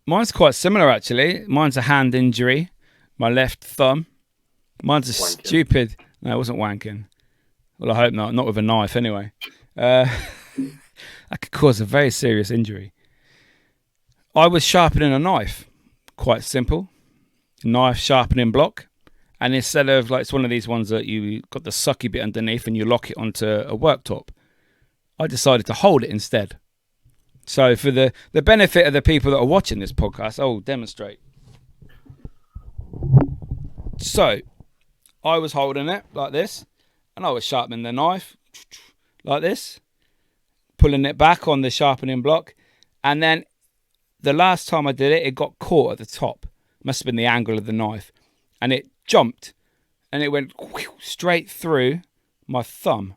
Mine's quite similar, actually. Mine's a hand injury, my left thumb. Mine's a stupid... No, it wasn't wanking. Well, I hope not. Not with a knife, anyway. That could cause a very serious injury. I was sharpening a knife. Quite simple. Knife sharpening block. And instead of, like, it's one of these ones that you got the sucky bit underneath and you lock it onto a worktop, I decided to hold it instead. So for the benefit of the people that are watching this podcast, I'll demonstrate. So I was holding it like this, and I was sharpening the knife like this, pulling it back on the sharpening block, and then the last time I did it, it got caught at the top. Must have been the angle of the knife. and it jumped, and it went straight through my thumb,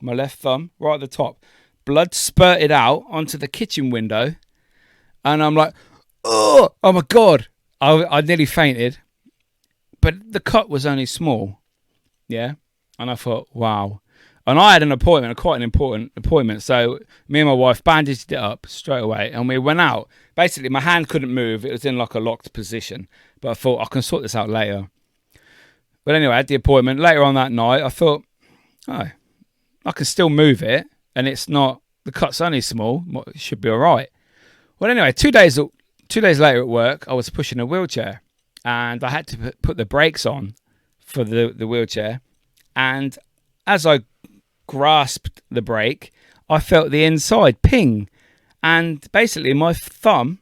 my left thumb, right at the top. Blood spurted out onto the kitchen window, and I'm like, oh my God. I nearly fainted, but the cut was only small. Yeah. And I thought, wow. And I had an appointment, quite an important appointment. So me and my wife bandaged it up straight away, and we went out. Basically, my hand couldn't move. It was in like a locked position, but I thought I can sort this out later. But anyway, I had the appointment later on that night. I thought, oh, I can still move it, and it's not, the cut's only small. It should be all right. Well, anyway, 2 days later at work, I was pushing a wheelchair, and I had to put the brakes on for the wheelchair. And as I grasped the brake, I felt the inside ping, and basically my thumb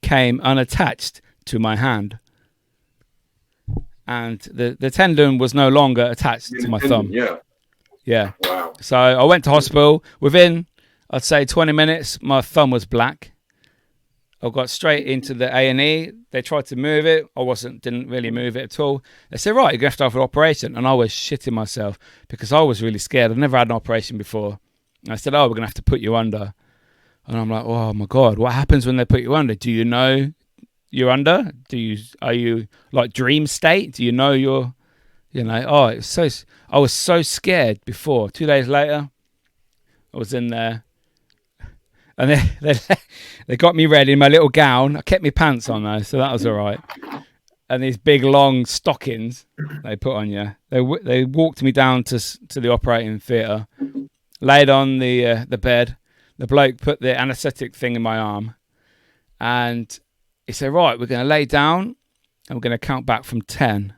came unattached to my hand, and the tendon was no longer attached to my thumb. Yeah. Wow. So I went to hospital. Within, I'd say 20 minutes, my thumb was black. I got straight into the A&E. They tried to move it. Didn't really move it at all. They said, right, you're going to have an operation. And I was shitting myself because I was really scared. I've never had an operation before. And I said, oh, we're going to have to put you under. And I'm like, oh my God, what happens when they put you under? Do you know you're under? Are you like dream state? Do you know you're, I was so scared before. 2 days later, I was in there. And they got me ready in my little gown. I kept my pants on though, so that was all right. And these big long stockings they put on you. They walked me down to the operating theatre, laid on the bed. The bloke put the anaesthetic thing in my arm, and he said, "Right, we're going to lay down, and we're going to count back from 10.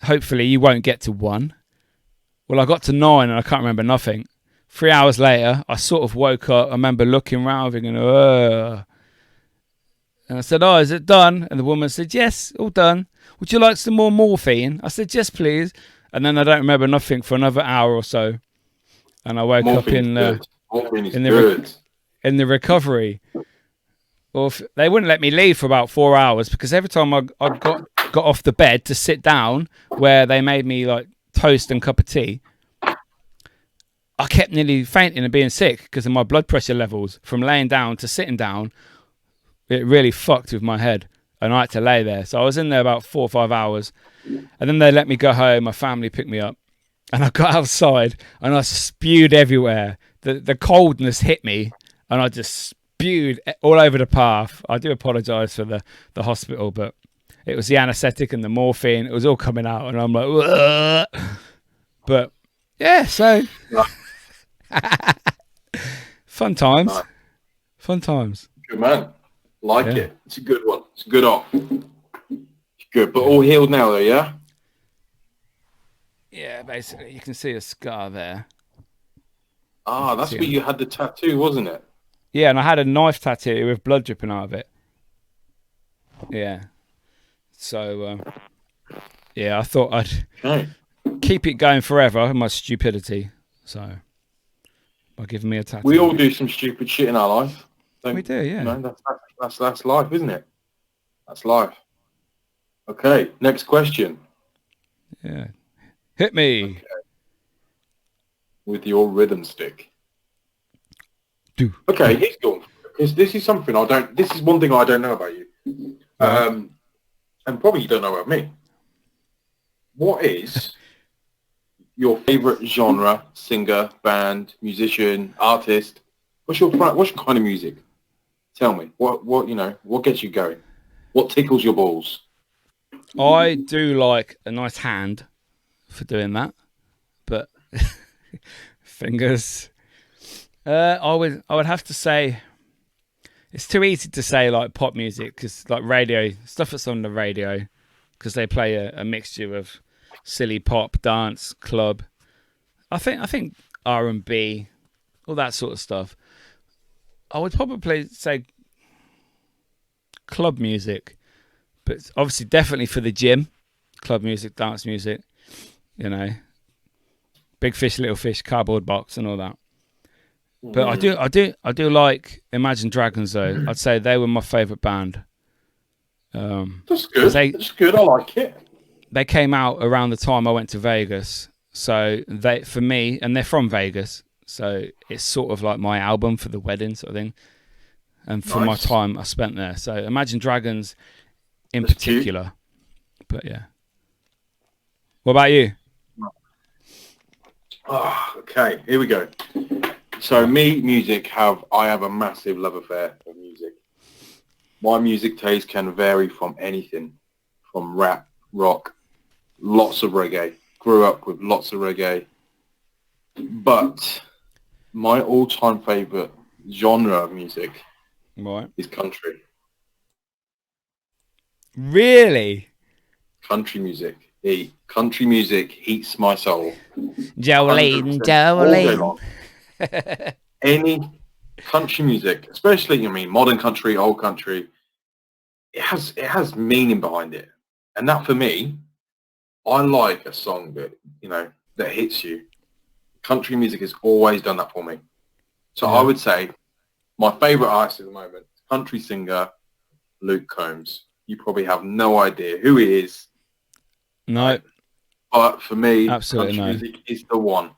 Hopefully, you won't get to 1." Well, I got to 9, and I can't remember nothing. 3 hours later, I sort of woke up. I remember looking around thinking, ugh. And I said, oh, is it done? And the woman said, yes, all done. Would you like some more morphine? I said, yes, please. And then I don't remember nothing for another hour or so. And I woke up in the recovery. Well, they wouldn't let me leave for about 4 hours because every time I got off the bed to sit down where they made me like toast and cup of tea, I kept nearly fainting and being sick because of my blood pressure levels from laying down to sitting down. It really fucked with my head, and I had to lay there. So I was in there about 4 or 5 hours, and then they let me go home. My family picked me up, and I got outside, and I spewed everywhere. The coldness hit me, and I just spewed all over the path. I do apologise for the hospital, but it was the anaesthetic and the morphine. It was all coming out, and I'm like, ugh. But yeah, so... Fun times. Good man. Like it. It's a good one. It's a good op. It's good. But all healed now though, yeah? Yeah, basically. You can see a scar there. Ah, that's where you had the tattoo, wasn't it? Yeah, and I had a knife tattoo with blood dripping out of it. Yeah. So, I thought I'd keep it going forever, my stupidity. So... by giving me a tattoo. We all do some stupid shit in our life. We do, yeah. That's life, isn't it? That's life. Okay, next question. Yeah. Hit me. Okay. With your rhythm stick. Okay, he's gone. Because this is something this is one thing I don't know about you. And probably you don't know about me. What is your favorite genre, singer, band, musician, artist? What's your kind of music? Tell me. What gets you going? What tickles your balls? I do like a nice hand for doing that, but fingers. I would have to say it's too easy to say like pop music because like radio stuff that's on the radio because they play a mixture of silly pop, dance, club. I think R&B, all that sort of stuff. I would probably say club music, but obviously definitely for the gym, club music, dance music, Big Fish, Little Fish, Cardboard Box, and all that. But I do like Imagine Dragons though. I'd say they were my favourite band. That's good. That's good. I like it. They came out around the time I went to Vegas. So for me, and they're from Vegas, so it's sort of like my album for the wedding sort of thing. And for my time I spent there. So Imagine Dragons in particular. Cute. But yeah. What about you? Oh, okay, here we go. So I have a massive love affair with music. My music taste can vary from anything, from rap, rock, lots of reggae. Grew up with lots of reggae. But my all-time favorite genre of music is country. Really? Country music. Country music heats my soul. Jolene. Any country music, especially, modern country, old country, it has meaning behind it. And that, for me, I like a song that, that hits you. Country music has always done that for me. So I would say my favorite artist at the moment, country singer Luke Combs. You probably have no idea who he is. No. But for me, absolutely country music is the one.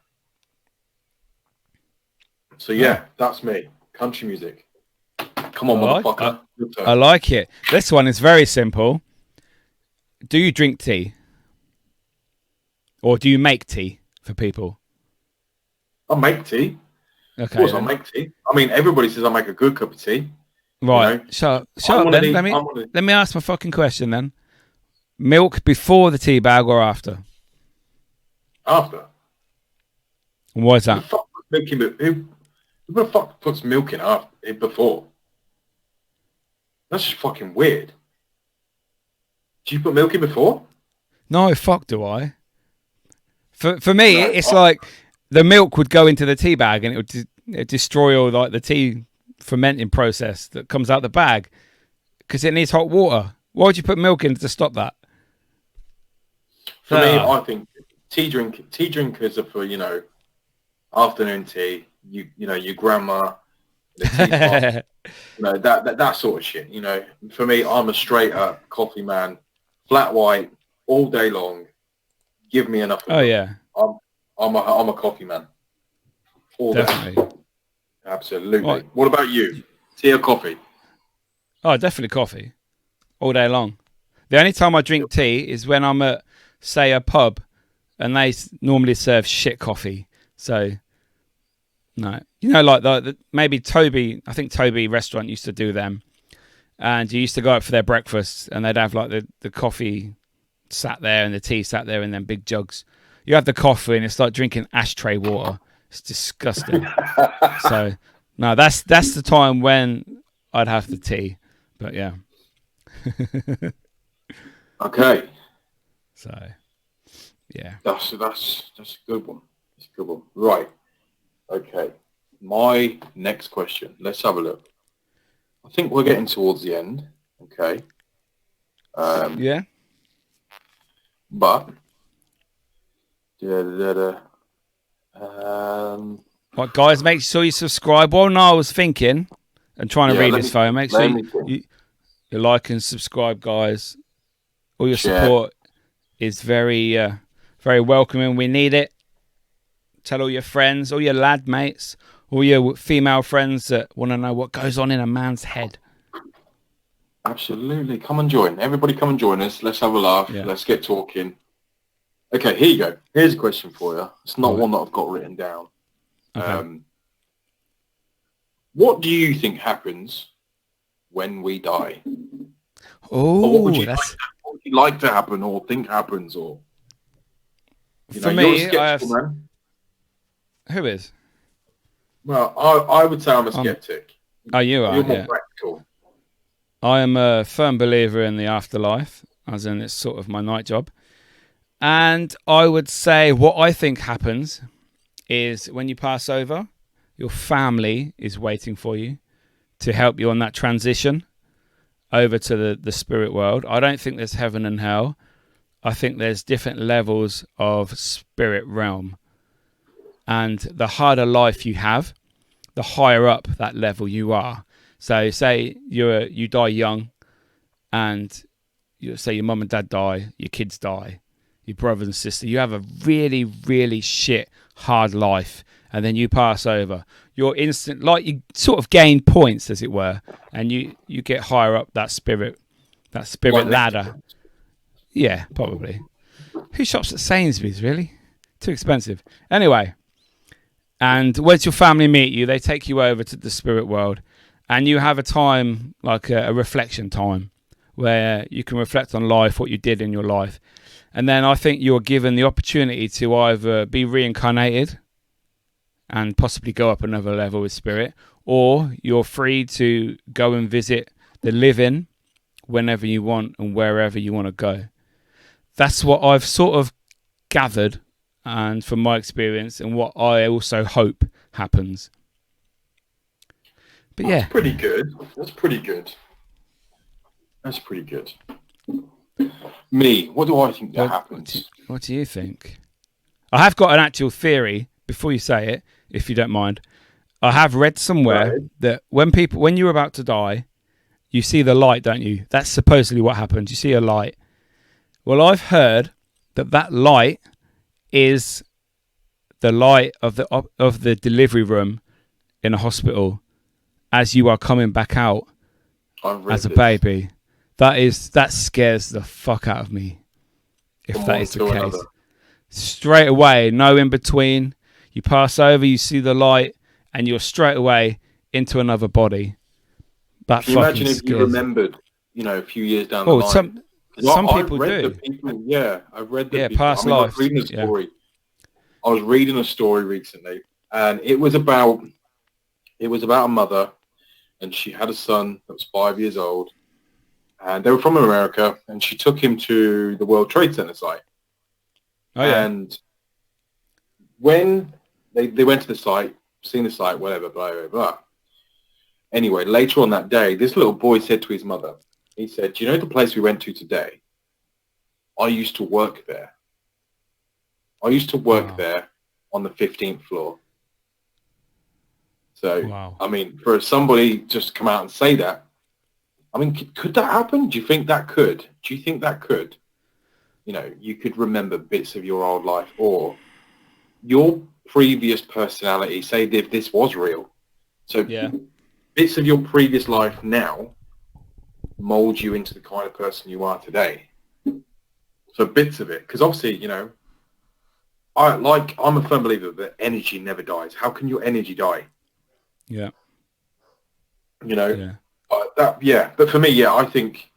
So yeah, that's me. Country music. Come on, motherfucker. I like it. This one is very simple. Do you drink tea? Or do you make tea for people? I make tea. Okay. Of course, I make tea. Everybody says I make a good cup of tea. Right. Shut up then. Let me ask my fucking question then. Milk before the tea bag or after? After. And why is that? Who the fuck puts milk in before? That's just fucking weird. Do you put milk in before? No, fuck do I. For me, it's like the milk would go into the tea bag and it would destroy all like the tea fermenting process that comes out the bag because it needs hot water. Why would you put milk in to stop that? For me, I think tea drinkers are for, afternoon tea, your grandma, the teapot, that sort of shit. For me, I'm a straight up coffee man, flat white, all day long. Give me enough. Oh yeah, I'm a coffee man. All definitely. Day. Absolutely. Right. What about you? Tea or coffee? Oh, definitely coffee, all day long. The only time I drink tea is when I'm at, say, a pub, and they normally serve shit coffee. So, no, like maybe Toby. I think Toby restaurant used to do them, and you used to go out for their breakfast, and they'd have like the coffee sat there and the tea sat there in them big jugs. You have the coffee, and it's like drinking ashtray water. It's disgusting. So, no, that's the time when I'd have the tea. But yeah. Okay. So, yeah. That's a good one. It's a good one. Right. Okay. My next question. Let's have a look. I think we're getting towards the end. Okay. Yeah. But. Right, guys, make sure you subscribe. While Niall was thinking and trying to read his phone, make sure you like and subscribe, guys. All your support is very, very welcoming. We need it. Tell all your friends, all your lad mates, all your female friends that want to know what goes on in a man's head. Absolutely. Come and join. Everybody come and join us. Let's have a laugh. Yeah. Let's get talking. Okay, here you go. Here's a question for you. It's not one that I've got written down. Okay. What do you think happens when we die? Oh, what would you like to happen or think happens? Or for me, man. Who is? Well, I would say I'm a skeptic. Oh, you are? You're more practical. I am a firm believer in the afterlife, as in it's sort of my night job. And I would say what I think happens is when you pass over, your family is waiting for you to help you on that transition over to the spirit world. I don't think there's heaven and hell. I think there's different levels of spirit realm. And the harder life you have, the higher up that level you are. So say you die young and you say your mum and dad die, your kids die, your brother and sister, you have a really, really shit, hard life, and then you pass over. You're instant, like you sort of gain points, as it were, and you get higher up that spirit ladder. Yeah, probably. Who shops at Sainsbury's, really? Too expensive. Anyway, and once your family meet you, they take you over to the spirit world, and you have a time, like a reflection time, where you can reflect on life, what you did in your life. And then I think you're given the opportunity to either be reincarnated and possibly go up another level with spirit, or you're free to go and visit the living whenever you want and wherever you want to go. That's what I've sort of gathered, and from my experience, and what I also hope happens. But yeah, that's pretty good. That's pretty good. Me, what do I think that happens? What do you think? I have got an actual theory. Before you say it, if you don't mind, I have read somewhere that when you're about to die, you see the light, don't you? That's supposedly what happens. You see a light. Well, I've heard that light is the light of the delivery room in a hospital as you are coming back out as a baby. That scares the fuck out of me. If that is the case, straight away, no in between. You pass over, you see the light, and you're straight away into another body. That Can you imagine if you remembered, a few years down the line? Some people do. I've read the past life. I was reading a story recently, and it was about a mother, and she had a son that was 5 years old, and they were from America, and she took him to the World Trade Center site. Oh, yeah. And when they went to the site, seen the site, whatever, blah, blah, blah. Anyway, later on that day, this little boy said to his mother, he said, "Do you know the place we went to today? I used to work there. I used to work there on the 15th floor." So, I mean, for somebody just to come out and say that, I mean, could that happen? Do you think that could? You could remember bits of your old life or your previous personality, say if this was real. So bits of your previous life now mold you into the kind of person you are today. So bits of it, because obviously, I'm a firm believer that energy never dies. How can your energy die? Yeah. But for me, I think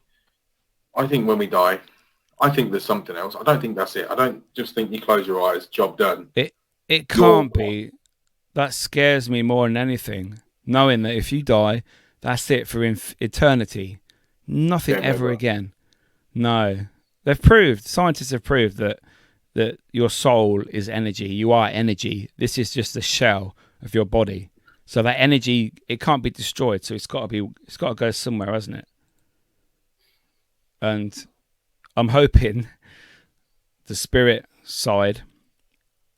when we die, I think there's something else. I don't think that's it. I don't just think you close your eyes, job done. It can't be. That scares me more than anything. Knowing that if you die, that's it for eternity. Nothing ever again. No. Scientists have proved that your soul is energy. You are energy. This is just the shell of your body. So that energy, it can't be destroyed. So it's got to go somewhere, hasn't it? And I'm hoping the spirit side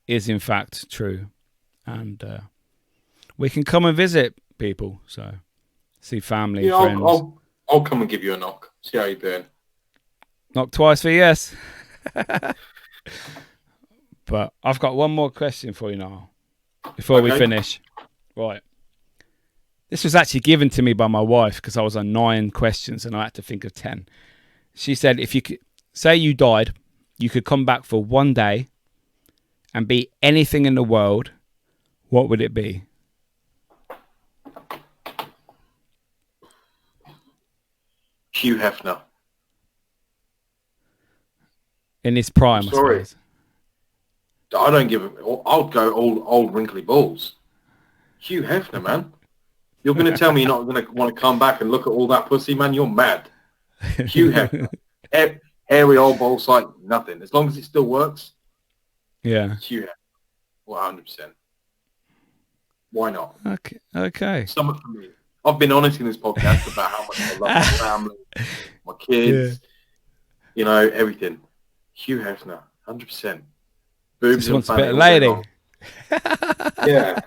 is in fact true, and we can come and visit people. So see family, friends. I'll come and give you a knock. See how you're doing. Knock twice for yes. But I've got one more question for you now, before we finish. Right. This was actually given to me by my wife because I was on 9 questions and I had to think of 10. She said, if you could say you died, you could come back for one day and be anything in the world, what would it be? Hugh Hefner. In his prime, I suppose. I don't give a... I'll go old wrinkly balls. Hugh Hefner, man. You're going to tell me you're not going to want to come back and look at all that pussy, man? You're mad. Hugh Hefner. Hairy old balls like nothing. As long as it still works. Yeah. Hugh Hefner. 100%. Why not? Okay. Something for me. I've been honest in this podcast about how much I love my family, my kids, everything. Hugh Hefner, 100%. Boobs just wants a bit of lady. Yeah.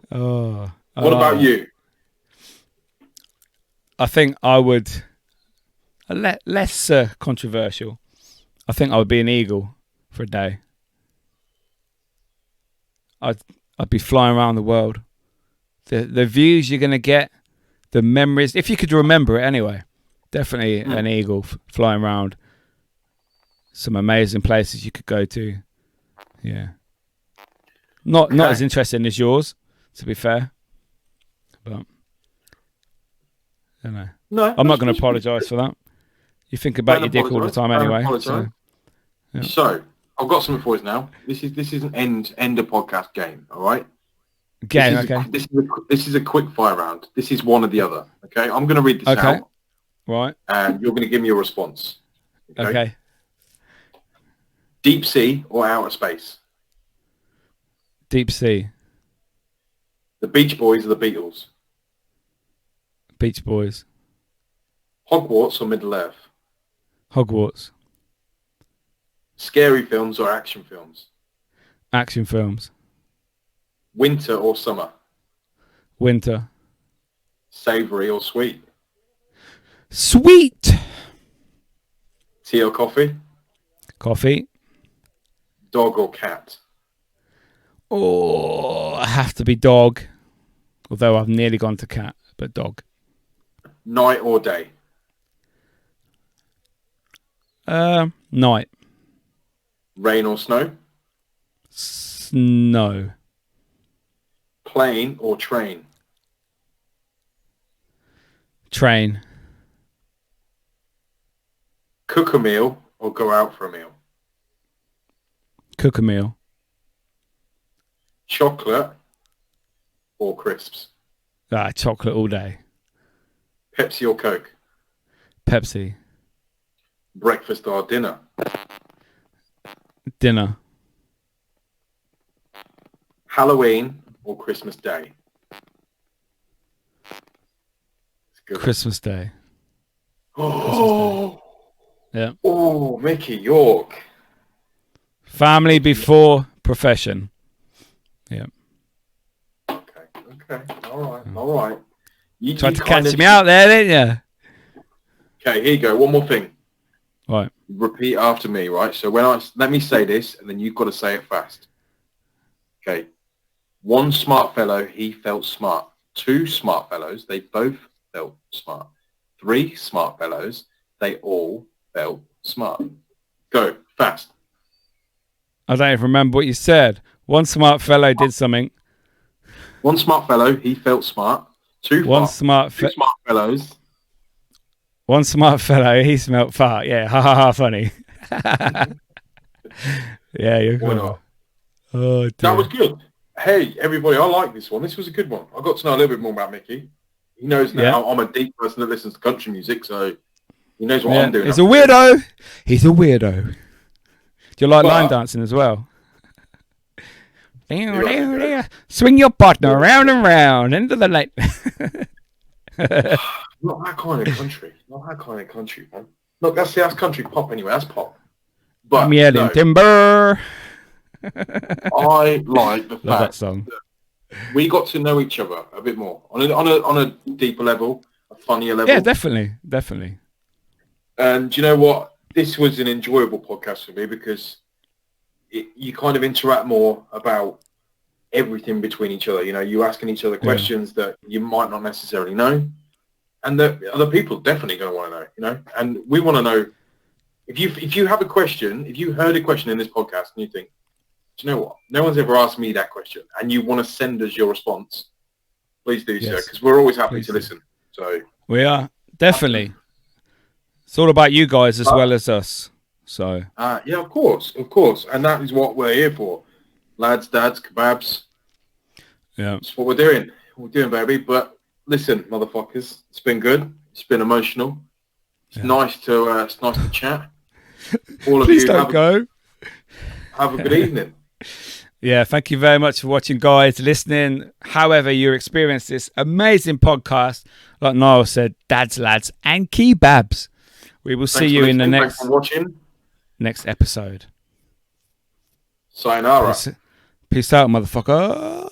What about you? I think I would less controversial. I think I would be an eagle for a day. I'd be flying around the world. The views you're gonna get, the memories, if you could remember it anyway. Definitely an eagle flying around. Some amazing places you could go to. Yeah. Not as interesting as yours, to be fair. But I don't know. No, I'm not going to apologise for that. You think about your dick all the time anyway. So I've got something for us now. This is an end of podcast game. All right. Game. Okay. This is a quick fire round. This is one or the other. Okay. I'm going to read this out. Right. And you're going to give me a response. Okay. Deep sea or outer space? Deep sea. The Beach Boys or the Beatles? Beach Boys. Hogwarts or Middle Earth? Hogwarts. Scary films or action films? Action films. Winter or summer? Winter. Savoury or sweet? Sweet. Tea or coffee? Coffee. Dog or cat? Oh, I have to be dog. Although I've nearly gone to cat, but dog. Night or day? Night. Rain or snow? Snow. Plane or train? Train. Cook a meal or go out for a meal? Cook a meal. Chocolate or crisps? Chocolate all day. Pepsi or Coke? Pepsi. Breakfast or dinner? Dinner. Halloween or Christmas Day? Christmas Day. Oh, yeah. Oh, Mickey York. Family before profession. Yeah. Okay. All right. You tried to catch me out there, didn't you? Okay, here you go. One more thing. Right. Repeat after me, right? So let me say this, and then you've got to say it fast. Okay. One smart fellow, he felt smart. Two smart fellows, they both felt smart. Three smart fellows, they all felt smart. Go, fast. I don't even remember what you said. One smart fellow did something. One smart fellow, he felt smart. Two smart fellows. One smart fellow, he smelt fart. Yeah, ha ha ha, funny. Yeah, you're Why not? Oh, dear. That was good. Hey, everybody, I like this one. This was a good one. I got to know a little bit more about Mickey. He knows now I'm a deep person that listens to country music, so he knows what I'm doing. He's a weirdo. He's a weirdo. Do you like line dancing as well? Swing your partner round and round into the light. Not that kind of country. Not that kind of country, man. Look, that's country pop anyway. That's pop. But I'm yelling timber. I like the fact that song. That we got to know each other a bit more on a deeper level, a funnier level. Yeah, definitely. And you know what? This was an enjoyable podcast for me because you kind of interact more about everything between each other. You know, you asking each other questions that you might not necessarily know, and that other people definitely going to want to know. You know, and we want to know if you have a question, if you heard a question in this podcast and you think, do you know what? No one's ever asked me that question, and you want to send us your response, please do so, because we're always happy to listen. So we are definitely. It's all about you guys as well as us. So yeah, of course, and that is what we're here for. Lads, Dads, Kebabs. Yeah, that's what we're doing. We're doing, baby. But listen, motherfuckers, it's been good. It's been emotional. It's nice to chat. All of Please you, don't go. Have a good evening. Yeah, thank you very much for watching, guys, listening. However you experience this amazing podcast, like Niall said, Dads, Lads, and Kebabs. We will see you in the next episode. Sayonara. Peace out, motherfucker.